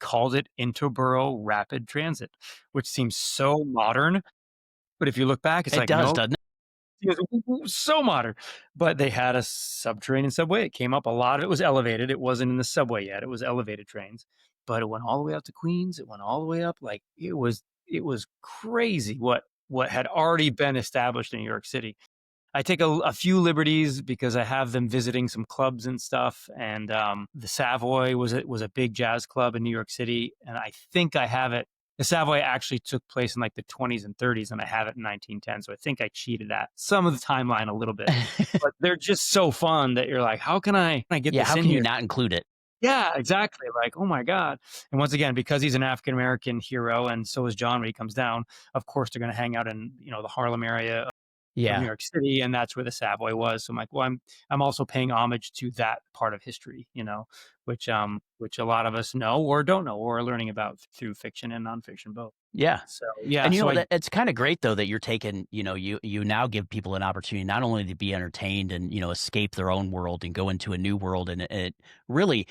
called it Interborough Rapid Transit, which seems so modern. But if you look back, it's It like, does, no, doesn't it? it was so modern. But they had a subterranean subway. It came up. A lot of it was elevated. It wasn't in the subway yet. It was elevated trains. But it went all the way up to Queens. It went all the way up. Like it was crazy what had already been established in New York City. I take a few liberties because I have them visiting some clubs and stuff. And the Savoy was a big jazz club in New York City, and I think I have it. The Savoy actually took place in like the 20s and 30s, and I have it in 1910. So I think I cheated at some of the timeline a little bit. But they're just so fun that you're like, how can I get Yeah. this How in can you here? not include it? Yeah, exactly. Like, oh my God. And once again, because he's an African American hero, and so is John when he comes down, of course they're going to hang out in the Harlem area of New Yeah. York City, and that's where the Savoy was. So I'm like, well, I'm also paying homage to that part of history, which a lot of us know or don't know or are learning about through fiction and nonfiction both. Yeah. So yeah, And so I that it's kind of great though that you're taking, you now give people an opportunity not only to be entertained and, escape their own world and go into a new world and really,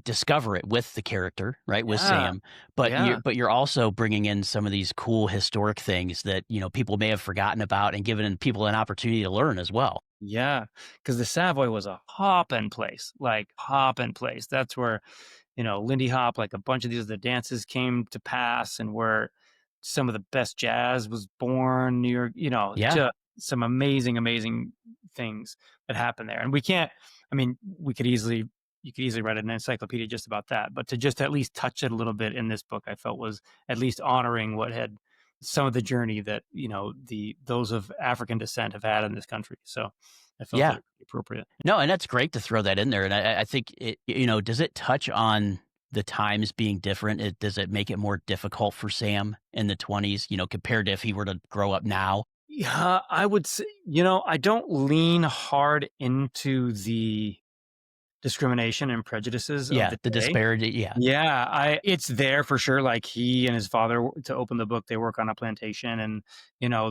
discover it with the character, right? With yeah Sam, but yeah you're also bringing in some of these cool historic things that, people may have forgotten about and giving people an opportunity to learn as well. yeah, because the Savoy was a hop-in place, like hop-in place. That's where Lindy Hop, like a bunch of the dances came to pass, and where some of the best jazz was born. New York, Yeah. just some amazing, amazing things that happened there. And we can't. I mean, you could easily write an encyclopedia just about that, but to just at least touch it a little bit in this book, I felt was at least honoring what had some of the journey that those of African descent have had in this country. So I felt Yeah. that appropriate. No, and that's great to throw that in there. And I think does it touch on the times being different? Does it make it more difficult for Sam in the 20s, compared to if he were to grow up now? Yeah, I would say, I don't lean hard into the discrimination and prejudices of Yeah, the the day. disparity. Yeah. Yeah, it's there for sure. Like, he and his father, to open the book, they work on a plantation, and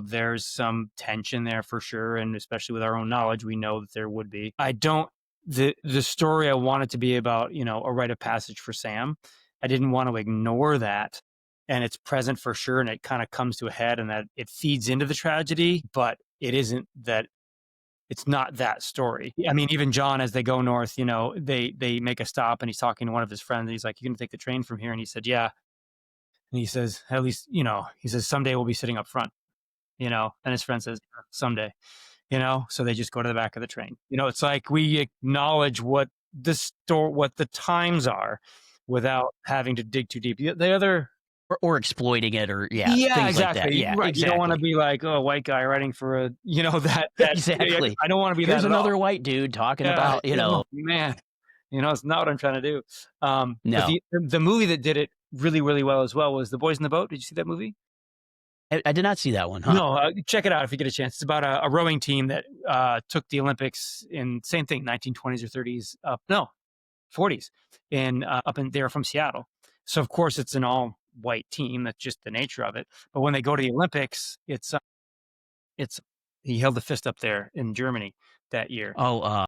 there's some tension there for sure. And especially with our own knowledge, we know that there would be. I don't the story I want it to be about, a rite of passage for Sam. I didn't want to ignore that, and it's present for sure, and it kind of comes to a head, and that it feeds into the tragedy, but it isn't that. It's not that story. I mean, even John, as they go north, they make a stop, and he's talking to one of his friends, and he's like, "You gonna take the train from here?" And he said, "Yeah." And he says, "At least, he says, someday we'll be sitting up front, And his friend says, "Someday," So they just go to the back of the train. It's like we acknowledge what what the times are, without having to dig too deep. The other or exploiting it or Yeah, things like that. exactly. Yeah, Right. You don't want to exactly. be like, oh, a white guy writing for a, that. Exactly. I don't want to be Here's that at all. another white dude talking Yeah. about, Oh, man. It's not what I'm trying to do. But no. the movie that did it really, really well as well was The Boys in the Boat. Did you see that movie? I did not see that one, huh? No, check it out if you get a chance. It's about a rowing team that took the Olympics in same thing, 1920s or 30s. No, 40s, in up in they're from Seattle. So of course it's an all white team. That's just the nature of it. But when they go to the Olympics, it's he held the fist up there in Germany that year. Oh,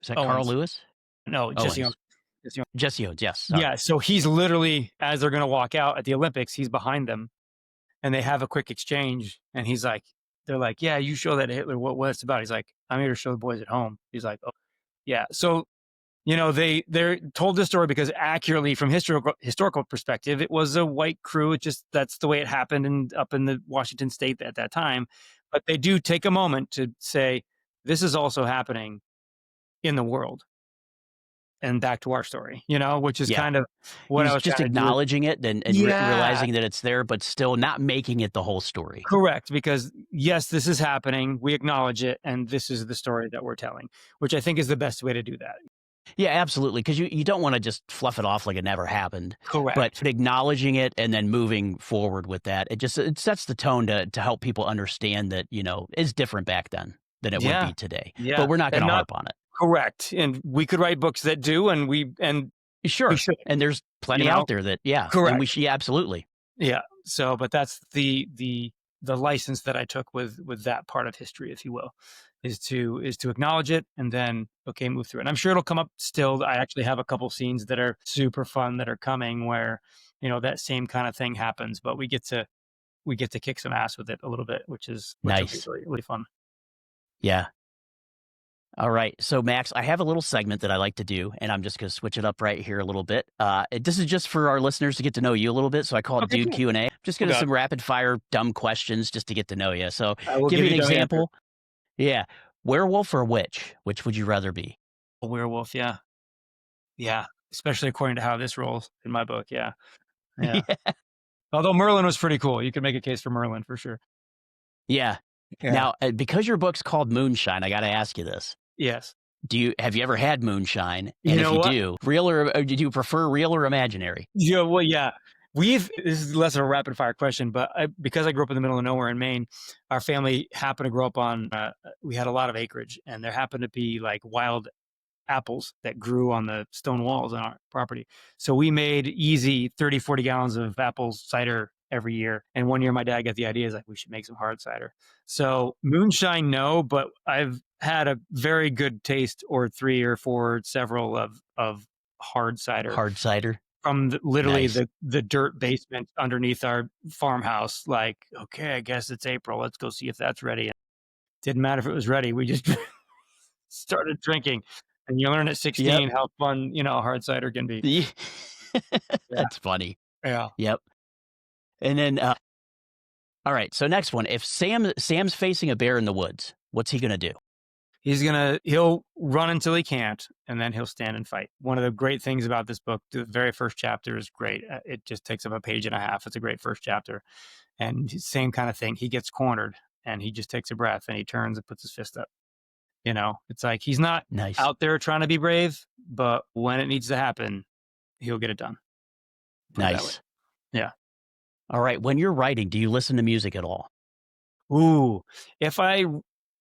is that Carl Owens, Lewis? no, Jesse Owens. Owens. Jesse Owens. Jesse Owens, yes, sorry. Yeah, so he's literally as they're going to walk out at the Olympics, he's behind them, and they have a quick exchange, and he's like, they're like, "Yeah, you show that to Hitler. What it's about?" He's like, "I'm here to show the boys at home." He's like, "Oh, yeah." So they're told this story because accurately from historical perspective, it was a white crew. It just that's the way it happened up in the Washington state at that time. But they do take a moment to say this is also happening in the world. And back to our story, which is Yeah. kind of what I He's was just trying to do. acknowledging it and Yeah, realizing that it's there, but still not making it the whole story. correct. Because yes, this is happening. We acknowledge it, and this is the story that we're telling, which I think is the best way to do that. Yeah, absolutely. Because you don't want to just fluff it off like it never happened, but Correct. acknowledging it and then moving forward with that, it sets the tone to help people understand that, it's different back then than it would Yeah. be today. Yeah. But we're not going And to not harp on it. correct. And we could write books that do, and we Sure. should, And there's plenty out there that, yeah, and we correct. should, yeah, absolutely. Yeah. So, but that's the license that I took with that part of history, if you will, is to acknowledge it and then okay, move through it. And I'm sure it'll come up still. I actually have a couple scenes that are super fun that are coming where that same kind of thing happens, but we get to kick some ass with it a little bit, which will be Nice. really, really fun. Yeah. All right. So, Max, I have a little segment that I like to do, and I'm just going to switch it up right here a little bit. This is just for our listeners to get to know you a little bit. So I call it Okay, Dude cool. Q&A. I'm just going to Okay. some rapid fire dumb questions just to get to know you. So I will give you an dumb answers. example. Yeah. Werewolf or witch? Which would you rather be? A werewolf, yeah. Yeah. Especially according to how this rolls in my book. Yeah. Yeah. Yeah. Although Merlin was pretty cool. You could make a case for Merlin for sure. Yeah. Yeah. Now, because your book's called Moonshine, I got to ask you this. Yes. Have you ever had moonshine? You And if know you what? do, real or did you prefer real or imaginary? Yeah, well, yeah. This is less of a rapid fire question, but because I grew up in the middle of nowhere in Maine, our family happened to grow up on, we had a lot of acreage, and there happened to be like wild apples that grew on the stone walls on our property. So we made easy 30, 40 gallons of apple cider every year. And one year my dad got the idea, is like, we should make some hard cider. So moonshine, no, but I've had a very good taste or 3 or 4, several of hard cider Hard cider? from literally Nice. the dirt basement underneath our farmhouse. Like, okay, I guess it's April. Let's go see if that's ready. And didn't matter if it was ready. We just started drinking. And you learn at 16 Yep. how fun, hard cider can be. Yeah. Yeah. That's funny. Yeah. Yep. And then, all right. So next one, if Sam's facing a bear in the woods, what's he gonna do? He'll run until he can't, and then he'll stand and fight. One of the great things about this book, the very first chapter is great. It just takes up a page and a half. It's a great first chapter. And same kind of thing. He gets cornered and he just takes a breath and he turns and puts his fist up. It's like he's not Nice. out there trying to be brave, but when it needs to happen, he'll get it done. Put it that way. Nice. Yeah. All right. When you're writing, do you listen to music at all? Ooh,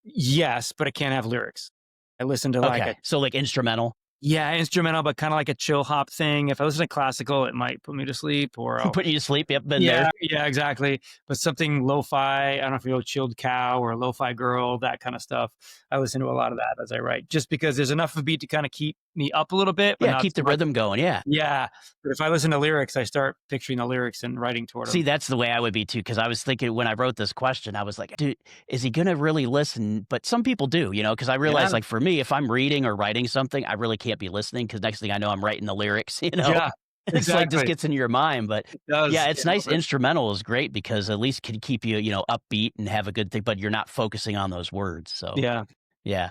yes, but I can't have lyrics. I listen to like Okay. So like instrumental? instrumental, but kind of like a chill hop thing. If I listen to classical, it might put me to sleep or I'll, Put you to sleep? Yep. Been there. yeah, exactly. But something lo-fi, I don't know if you know Chilled Cow or Lo-Fi Girl, that kind of stuff. I listen to a lot of that as I write, just because there's enough of a beat to kind of keep me up a little bit, but Yeah. not Keep too the much. rhythm going. Yeah. Yeah. But if I listen to lyrics, I start picturing the lyrics and writing toward See, them. that's the way I would be too. Because I was thinking when I wrote this question, I was like, dude, is he going to really listen? But some people do, because I realize, Yeah. like, for me, if I'm reading or writing something, I really can't be listening because next thing I know, I'm writing the lyrics, Yeah, It's like just exactly. gets into your mind. But It does. yeah, it's nice. But Instrumental is great because at least can keep you, upbeat and have a good thing, but you're not focusing on those words. So yeah. yeah.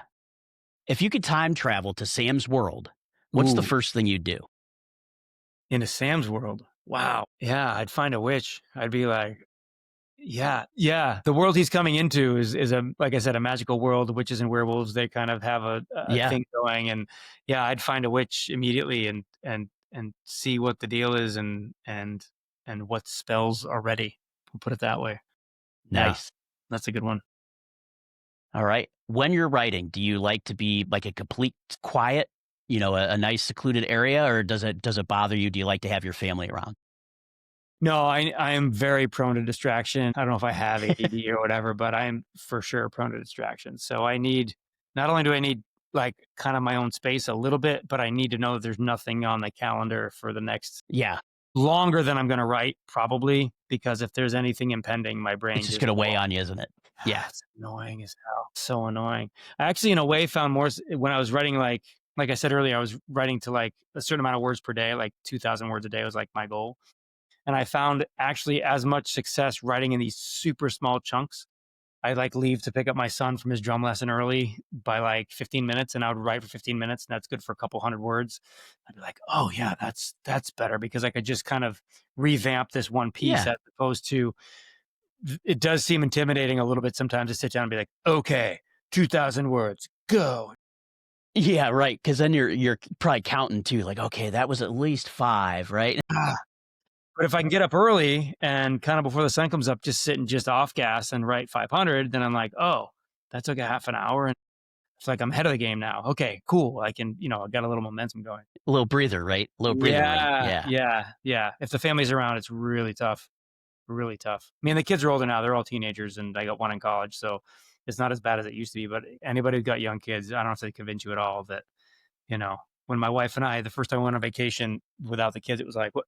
If you could time travel to Sam's world, what's the Ooh, first thing you'd do? into Sam's world. Wow. Yeah, I'd find a witch. I'd be like, yeah, yeah. The world he's coming into is a, like I said, a magical world. Witches and werewolves, they kind of have a Yeah, thing going, and yeah, I'd find a witch immediately and see what the deal is and what spells are ready. We'll put it that way. Yeah, nice. that's a good one. All right. When you're writing, do you like to be like a complete quiet, a nice secluded area, or does it bother you? Do you like to have your family around? No, I am very prone to distraction. I don't know if I have ADD or whatever, but I am for sure prone to distraction. So I need, not only do I need like kind of my own space a little bit, but I need to know that there's nothing on the calendar for the next Yeah, longer than I'm going to write, probably, because if there's anything impending, my it's brain just just gonna weigh will. on you, isn't it? Yeah. It's annoying as hell. So annoying. I actually, in a way, found more when I was writing, like I said earlier, I was writing to like a certain amount of words per day, like 2,000 words a day was like my goal. And I found actually as much success writing in these super small chunks. I like leave to pick up my son from his drum lesson early by like 15 minutes, and I would write for 15 minutes, and that's good for a couple hundred words. I'd be like, oh yeah, that's better because I could just kind of revamp this one piece Yeah. as opposed to it does seem intimidating a little bit sometimes to sit down and be like, okay, 2,000 words, go. Yeah, right. Because then you're probably counting too, like, okay, that was at least 5, right? But if I can get up early and kind of before the sun comes up, just sit and just off gas and write 500, then I'm like, oh, that took a half an hour. And it's like I'm ahead of the game now. Okay, cool. I can, I got a little momentum going. A little breather, right? A little breathing room. Yeah, Yeah. yeah, yeah. If the family's around, it's really tough. Really tough. I mean, the kids are older now. They're all teenagers, and I got one in college. So it's not as bad as it used to be. But anybody who's got young kids, I don't have to convince you at all that, you know, when my wife and I, the first time we went on vacation without the kids, it was like, what?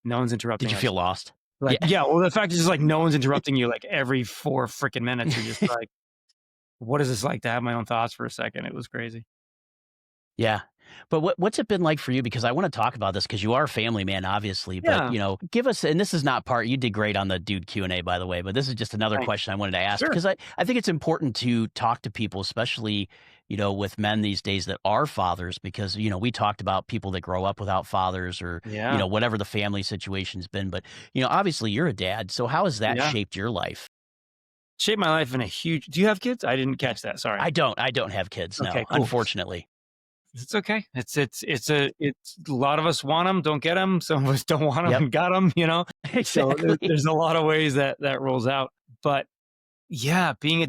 No one's Did interrupting you us. feel lost? Like, Yeah. yeah, well, the fact is just like no one's interrupting you like every 4 freaking minutes. You're just like, what is this like to have my own thoughts for a second? It was crazy. Yeah. But what's it been like for you? Because I wanna talk about this because you are a family man, obviously, but, Yeah. give us, and this is not part, you did great on the dude Q&A, by the way, but this is just another Thanks. question I wanted to ask Sure. because I think it's important to talk to people, especially, with men these days that are fathers because, we talked about people that grow up without fathers or, Yeah. whatever the family situation's been, but, obviously you're a dad, so how has that Yeah. shaped your life? Shaped my life in a huge. Do you have kids? I didn't catch that. Sorry. I don't have kids, Okay, no, cool. unfortunately. It's okay. It's a lot of us want them, don't get them. Some of us don't want them Yep. and got them, So Exactly. there's a lot of ways that rolls out. But yeah, being a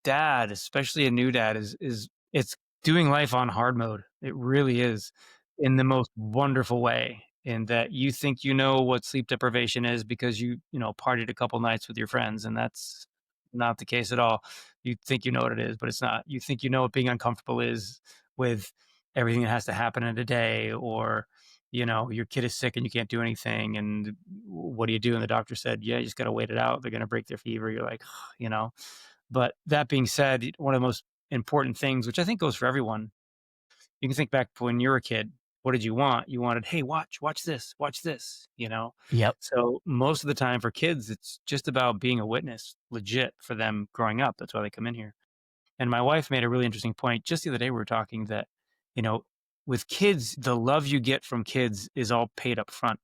dad, especially a new dad, is it's doing life on hard mode. It really is in the most wonderful way. In that you think you know what sleep deprivation is because partied a couple nights with your friends, and that's not the case at all. You think you know what it is, but it's not. You think you know what being uncomfortable is with everything that has to happen in a day, or your kid is sick and you can't do anything, and what do you do? And the doctor said, yeah, you just got to wait it out. They're going to break their fever. You're like, you know. But that being said, one of the most important things, which I think goes for everyone, you can think back to when you were a kid. What did you want? You wanted, hey, watch this, watch this. Yep. So most of the time for kids, it's just about being a witness, legit for them growing up. That's why they come in here. And my wife made a really interesting point just the other day. We were talking that, you know, with kids, the love you get from kids is all paid up front.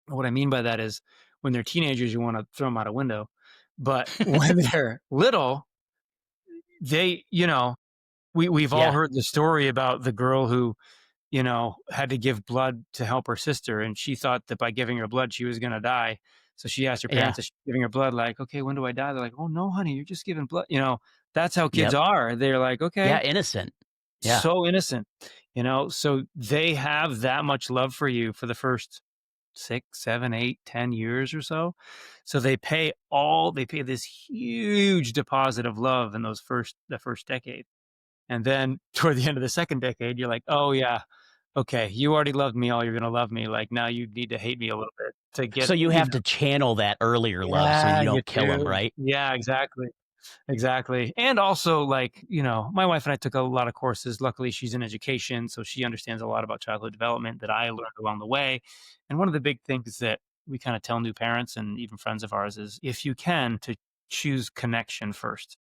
What I mean by that is when they're teenagers, you want to throw them out a window. But when they're little, they, we've all Yeah. heard the story about the girl who, had to give blood to help her sister, and she thought that by giving her blood, she was gonna die. So she asked her Yeah. parents if she's giving her blood, like, "Okay, when do I die?" They're like, "Oh, no, honey, you're just giving blood." That's how kids Yep. are. They're like, "Okay." Yeah, innocent. Yeah. So innocent, so they have that much love for you for the first 6, 7, 8, 10 years or so. So they pay this huge deposit of love in the first decade. And then toward the end of the second decade, you're like, oh yeah, okay, you already loved me all you're gonna love me. Like now you need to hate me a little bit to get, So you have to channel that earlier love so yeah, you you don't kill kill 'em, do. right? Yeah, exactly. Exactly. And also, like, my wife and I took a lot of courses. Luckily, she's in education, so she understands a lot about childhood development that I learned along the way. And one of the big things that we kind of tell new parents and even friends of ours is if you can, to choose connection first.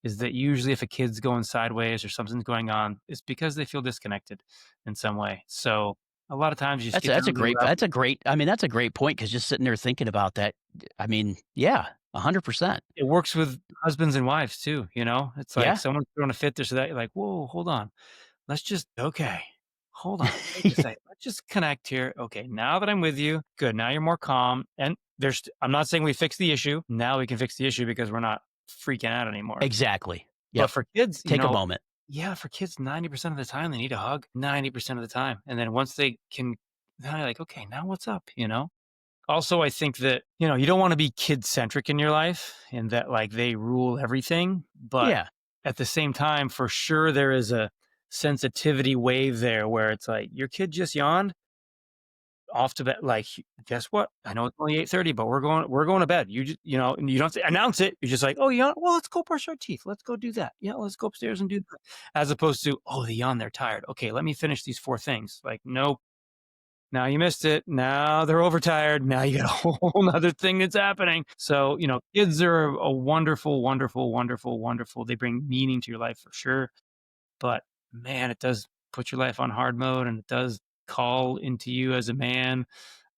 Is that usually if a kid's going sideways or something's going on, it's because they feel disconnected in some way. So A lot of times you just That's get down to the level. I mean, that's a great point because just sitting there thinking about that, I mean, yeah, 100%. It works with husbands and wives too, you know? It's like Yeah. someone's throwing a fit, this or that, you're like, "Whoa, hold on. Let's just okay, hold on, take a second. Let's just connect here. Okay, now that I'm with you, good. Now you're more calm." And I'm not saying we fix the issue. Now we can fix the issue because we're not freaking out anymore. Exactly. But Yep. for kids, Take a moment. yeah, for kids, 90% of the time they need a hug, 90% of the time. And then once they can, then you're like, okay, now what's up? You know? Also, I think that, you don't want to be kid centric in your life and that like they rule everything. But Yeah. at the same time, for sure, there is a sensitivity wave there where it's like your kid just yawned off to bed. Like, guess what? I know it's only 8:30, but we're going to bed. You just, and you don't have to announce it. You're just like, oh, yeah, well, let's go brush our teeth. Let's go do that. Yeah, let's go upstairs and do that. As opposed to, oh, they yawn, they're tired. Okay, let me finish these 4 things. Like, nope. Now you missed it. Now they're overtired. Now you got a whole nother thing that's happening. So, kids are a wonderful, wonderful, wonderful, wonderful. They bring meaning to your life for sure. But man, it does put your life on hard mode and it does call into you as a man,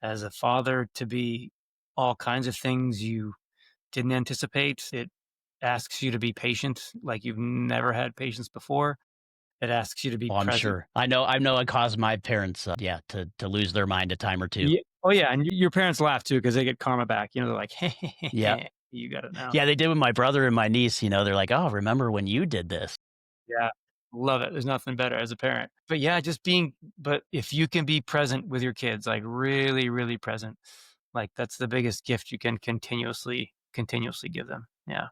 as a father to be all kinds of things you didn't anticipate. It asks you to be patient like you've never had patience before. It asks you to be Well, I'm present. sure. I know it caused my parents, yeah, to lose their mind a time or 2. Yeah. Oh, yeah, and your parents laugh too because they get karma back. They're like, Yeah. "Hey, you got it now." Yeah, they did with my brother and my niece, they're like, "Oh, remember when you did this?" Yeah, love it. There's nothing better as a parent. But yeah, but if you can be present with your kids, like really, really present, like that's the biggest gift you can continuously give them. Yeah.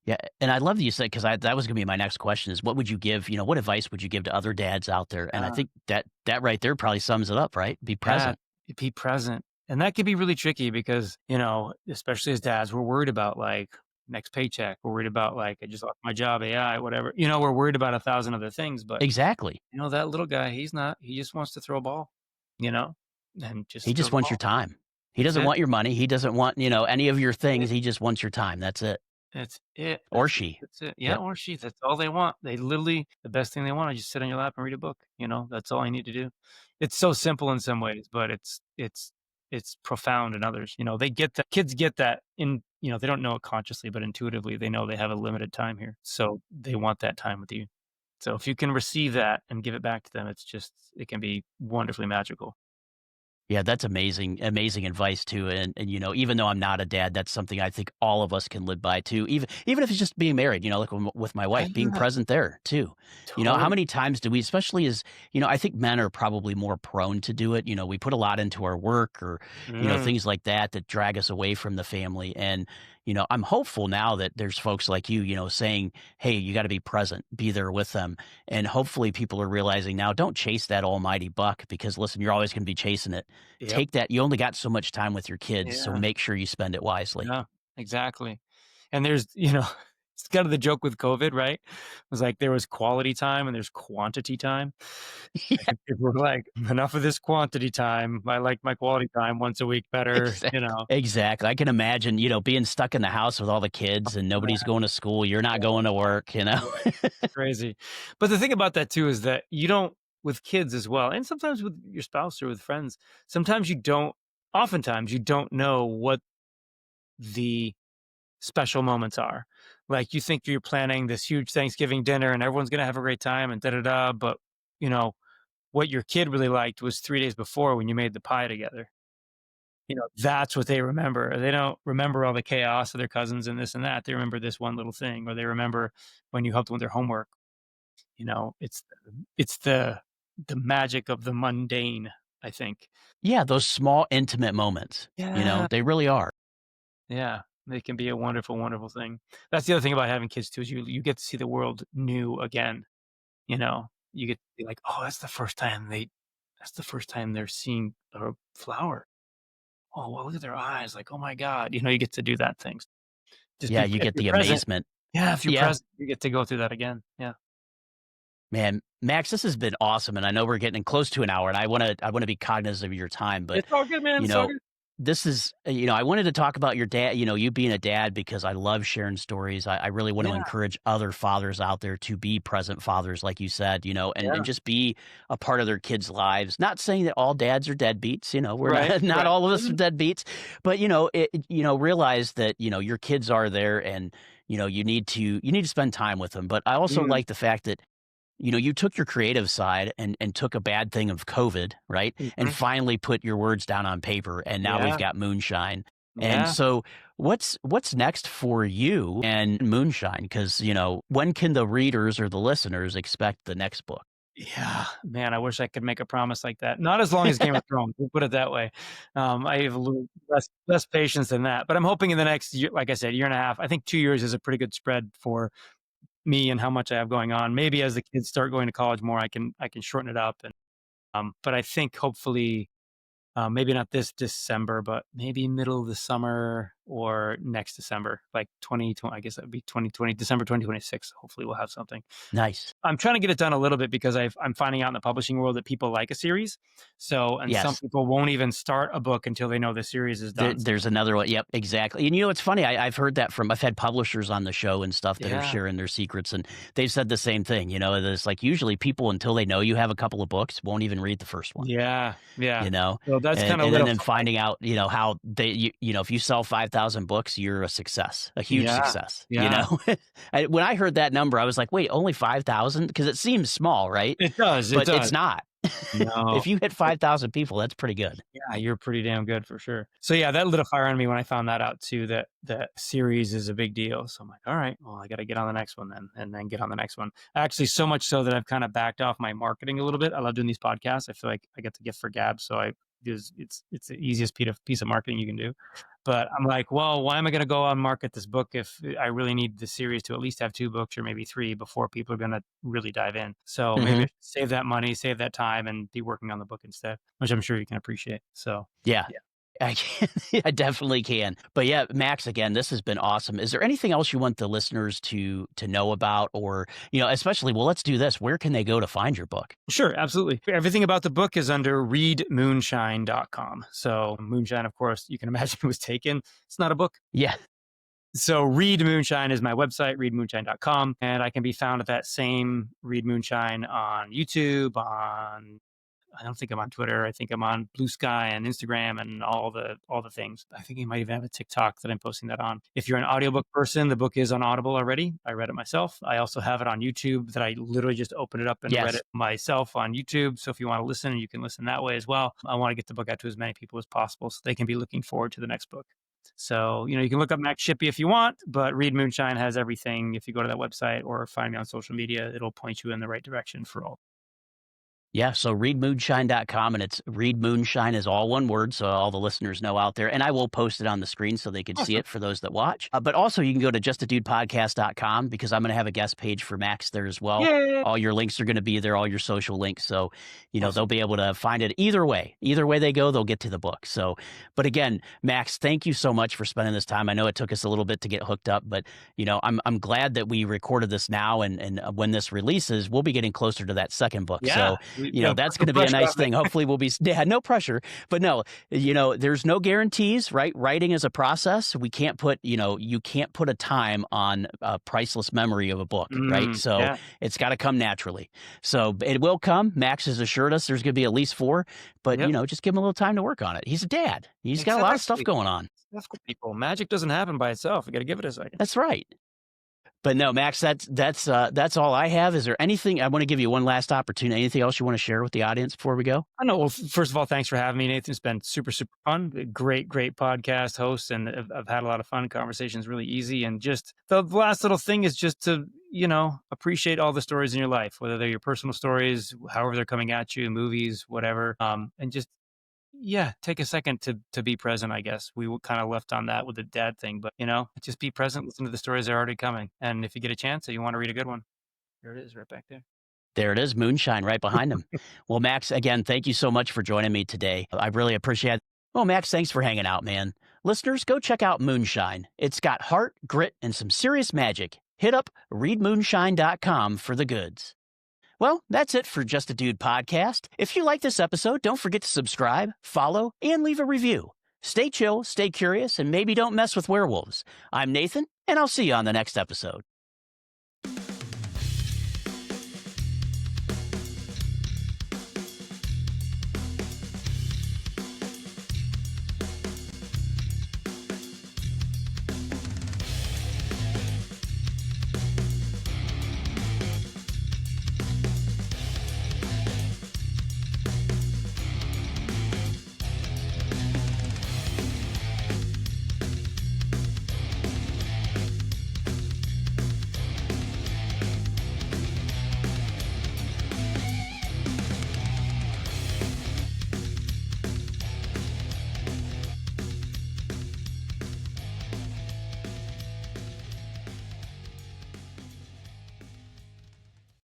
Yeah, and I love that you said because that was gonna be my next question is what would you give what advice would you give to other dads out there? And I Yeah. think that right there probably sums it up, right? Be Yeah, present. be present. And that can be really tricky because, especially as dads, we're worried about like next paycheck. We're worried about like, I just lost my job, AI, whatever. We're worried about 1,000 other things. But, Exactly. that little guy, he's not, he just wants to throw a ball, you know, and He just throw just the wants your ball. time. He That's doesn't it. want your money. He doesn't want, any of your It- things. He just wants your time. That's it. That's it. Or That's it. she. That's it. Yeah. Yep. Or she. That's all they want. They literally, the best thing they want is just sit on your lap and read a book. That's all you need to do. It's so simple in some ways, but it's profound in others. They get that kids get that they don't know it consciously, but intuitively they know they have a limited time here. So they want that time with you. So if you can receive that and give it back to them, it can be wonderfully magical. Yeah, that's amazing, amazing advice too. And even though I'm not a dad, that's something I think all of us can live by too. Even if it's just being married, like with my wife, being Yeah, present there too. How totally. many times do we, especially as I think men are probably more prone to do it. We put a lot into our work or Mm, things like that drag us away from the family. And I'm hopeful now that there's folks like you, saying, "Hey, you got to be present, be there with them." And hopefully people are realizing now, don't chase that almighty buck because listen, you're always going to be chasing it. yep. Take that. You only got so much time with your kids, so Yeah. make sure you spend it wisely. Yeah, exactly. And there's, it's kind of the joke with COVID, right? It was like there was quality time and there's quantity time. Yeah, And people were like, enough of this quantity time. I like my quality time once a week better, exactly. I can imagine, being stuck in the house with all the kids and nobody's going to school. You're not going to work. Yeah, crazy. But the thing about that too is that you don't, with kids as well, and sometimes with your spouse or with friends, oftentimes you don't know what the special moments are. Like you think you're planning this huge Thanksgiving dinner and everyone's going to have a great time and da da da. But, you know, what your kid really liked was 3 days before when you made the pie together. That's what they remember. They don't remember all the chaos of their cousins and this and that. They remember this one little thing, or they remember when you helped them with their homework. It's the magic of the mundane, I think. Yeah, those small intimate moments, Yeah. they really are. Yeah. They can be a wonderful, wonderful thing. That's the other thing about having kids too, is you get to see the world new again. You get to be like, oh, that's the first time they're seeing a flower. Oh, well, look at their eyes. Like, oh my God. You get to do that things. Yeah, you If get you're the present. amazement. Yeah. If you're Yeah. present, you get to go through that again. Yeah. Man, Max, this has been awesome, and I know we're getting close to an hour, and I wanna be cognizant of your time, but, It's all good, man. you It's all know, good. this is, I wanted to talk about your dad, you being a dad, because I love sharing stories. I really want to Yeah, encourage other fathers out there to be present fathers, like you said, and yeah. just be a part of their kids' lives. Not saying that all dads are deadbeats, we're Right, not, not right. all of us are Mhm. deadbeats, but, realize that, your kids are there and, you need to spend time with them. But I also Mm, like the fact that you took your creative side and took a bad thing of COVID, right? And mhm. finally put your words down on paper, and now we've Yeah, got Moonshine. And yeah. so what's next for you and Moonshine? Because, when can the readers or the listeners expect the next book? Yeah, man, I wish I could make a promise like that. Not as long as Game of Thrones, we'll put it that way. I have a little less patience than that, but I'm hoping in the next year, like I said, year and a half. I think 2 years is a pretty good spread for me and how much I have going on. Maybe as the kids start going to college more, I can shorten it up and, but I think hopefully, maybe not this December, but maybe middle of the summer or next December, like 2020, I guess that would be 2020, December 2026. Hopefully we'll have something. Nice. I'm trying to get it done a little bit because I'm finding out in the publishing world that people like a series. So, and some Yes. people won't even start a book until they know the series is done. There's another one. Yep, exactly. And it's funny. I've heard that I've had publishers on the show and stuff that are Yeah. sharing their secrets, and they've said the same thing. That it's like usually people, until they know you have a couple of books, won't even read the first one. Yeah. Yeah. you know, So that's and kind of and lit then, up then some light. finding out, how if you sell 5,000 books, you're a success, a huge Yeah. success. Yeah. When I heard that number, I was like, wait, only 5,000? Because it seems small, right? It does. It But it's does. not. No. If you hit 5,000 people, that's pretty good. Yeah, you're pretty damn good for sure. So yeah, that lit a fire on me when I found that out too, that that series is a big deal. So I'm like, all right, well, I got to get on the next one then, and then get on the next one. Actually, so much so that I've kind of backed off my marketing a little bit. I love doing these podcasts. I feel like I get the gift for gab, so it's the easiest piece of marketing you can do. But I'm like, well, why am I going to go out and market this book if I really need the series to at least have 2 books or maybe 3 before people are going to really dive in? So maybe I Hmm. should save that money, save that time, and be working on the book instead, which I'm sure you can appreciate. So Yeah. yeah. I can. I definitely can. But yeah, Max, again, this has been awesome. Is there anything else you want the listeners to know about, or especially? Well, let's do this. Where can they go to find your book? Sure, absolutely. Everything about the book is under readmoonshine.com. So Moonshine, of course, you can imagine was taken. It's not a book. Yeah. So Read Moonshine is my website, readmoonshine.com. And I can be found at that same Read Moonshine on YouTube, I don't think I'm on Twitter. I think I'm on Blue Sky and Instagram and all the things. I think you might even have a TikTok that I'm posting that on. If you're an audiobook person, the book is on Audible already. I read it myself. I also have it on YouTube that I literally just opened it up and read Yes. it myself on YouTube. So if you want to listen, you can listen that way as well. I want to get the book out to as many people as possible so they can be looking forward to the next book. So, you can look up Max Shippee if you want, but Read Moonshine has everything. If you go to that website or find me on social media, it'll point you in the right direction for all. Yeah, so readmoonshine.com, and it's Read Moonshine is all one word, so all the listeners know out there. And I will post it on the screen so they could see Awesome. it for those that watch. But also, you can go to justadudepodcast.com, because I'm going to have a guest page for Max there as well. Yay. All your links are going to be there, all your social links. So, they'll Awesome. be able to find it either way. Either way they go, they'll get to the book. So, but again, Max, thank you so much for spending this time. I know it took us a little bit to get hooked up, but, I'm glad that we recorded this now. And when this releases, we'll be getting closer to that second book. Yeah. So, that's No going to be a pressure nice on me. thing. Hopefully we'll be, yeah, no pressure, but no, there's no guarantees, right? Writing is a process. We can't put, you can't put a time on a priceless memory of a book, right? So Yeah. it's got to come naturally. So it will come. Max has assured us there's going to be at least 4, but Yep. just give him a little time to work on it. He's a dad. He's got a lot of stuff Exactly. going on. That's what people. Magic doesn't happen by itself. You got to give it a second. That's right. But no, Max, that's all I have. Is there anything I want to give you one last opportunity? Anything else you want to share with the audience before we go? I know. Well, first of all, thanks for having me, Nathan. It's been super, super fun. A great, great podcast host, and I've had a lot of fun. Conversations really easy, and just the last little thing is just to appreciate all the stories in your life, whether they're your personal stories, however they're coming at you, movies, whatever, and just yeah, take a second to be present, I guess. We kind of left on that with the dad thing, but just be present, listen to the stories that are already coming. And if you get a chance or you want to read a good one, here it is right back there. There it is, Moonshine right behind him. Well, Max, again, thank you so much for joining me today. I really appreciate it. Well, Max, thanks for hanging out, man. Listeners, go check out Moonshine. It's got heart, grit, and some serious magic. Hit up readmoonshine.com for the goods. Well, that's it for Just a Dude podcast. If you like this episode, don't forget to subscribe, follow, and leave a review. Stay chill, stay curious, and maybe don't mess with werewolves. I'm Nathan, and I'll see you on the next episode.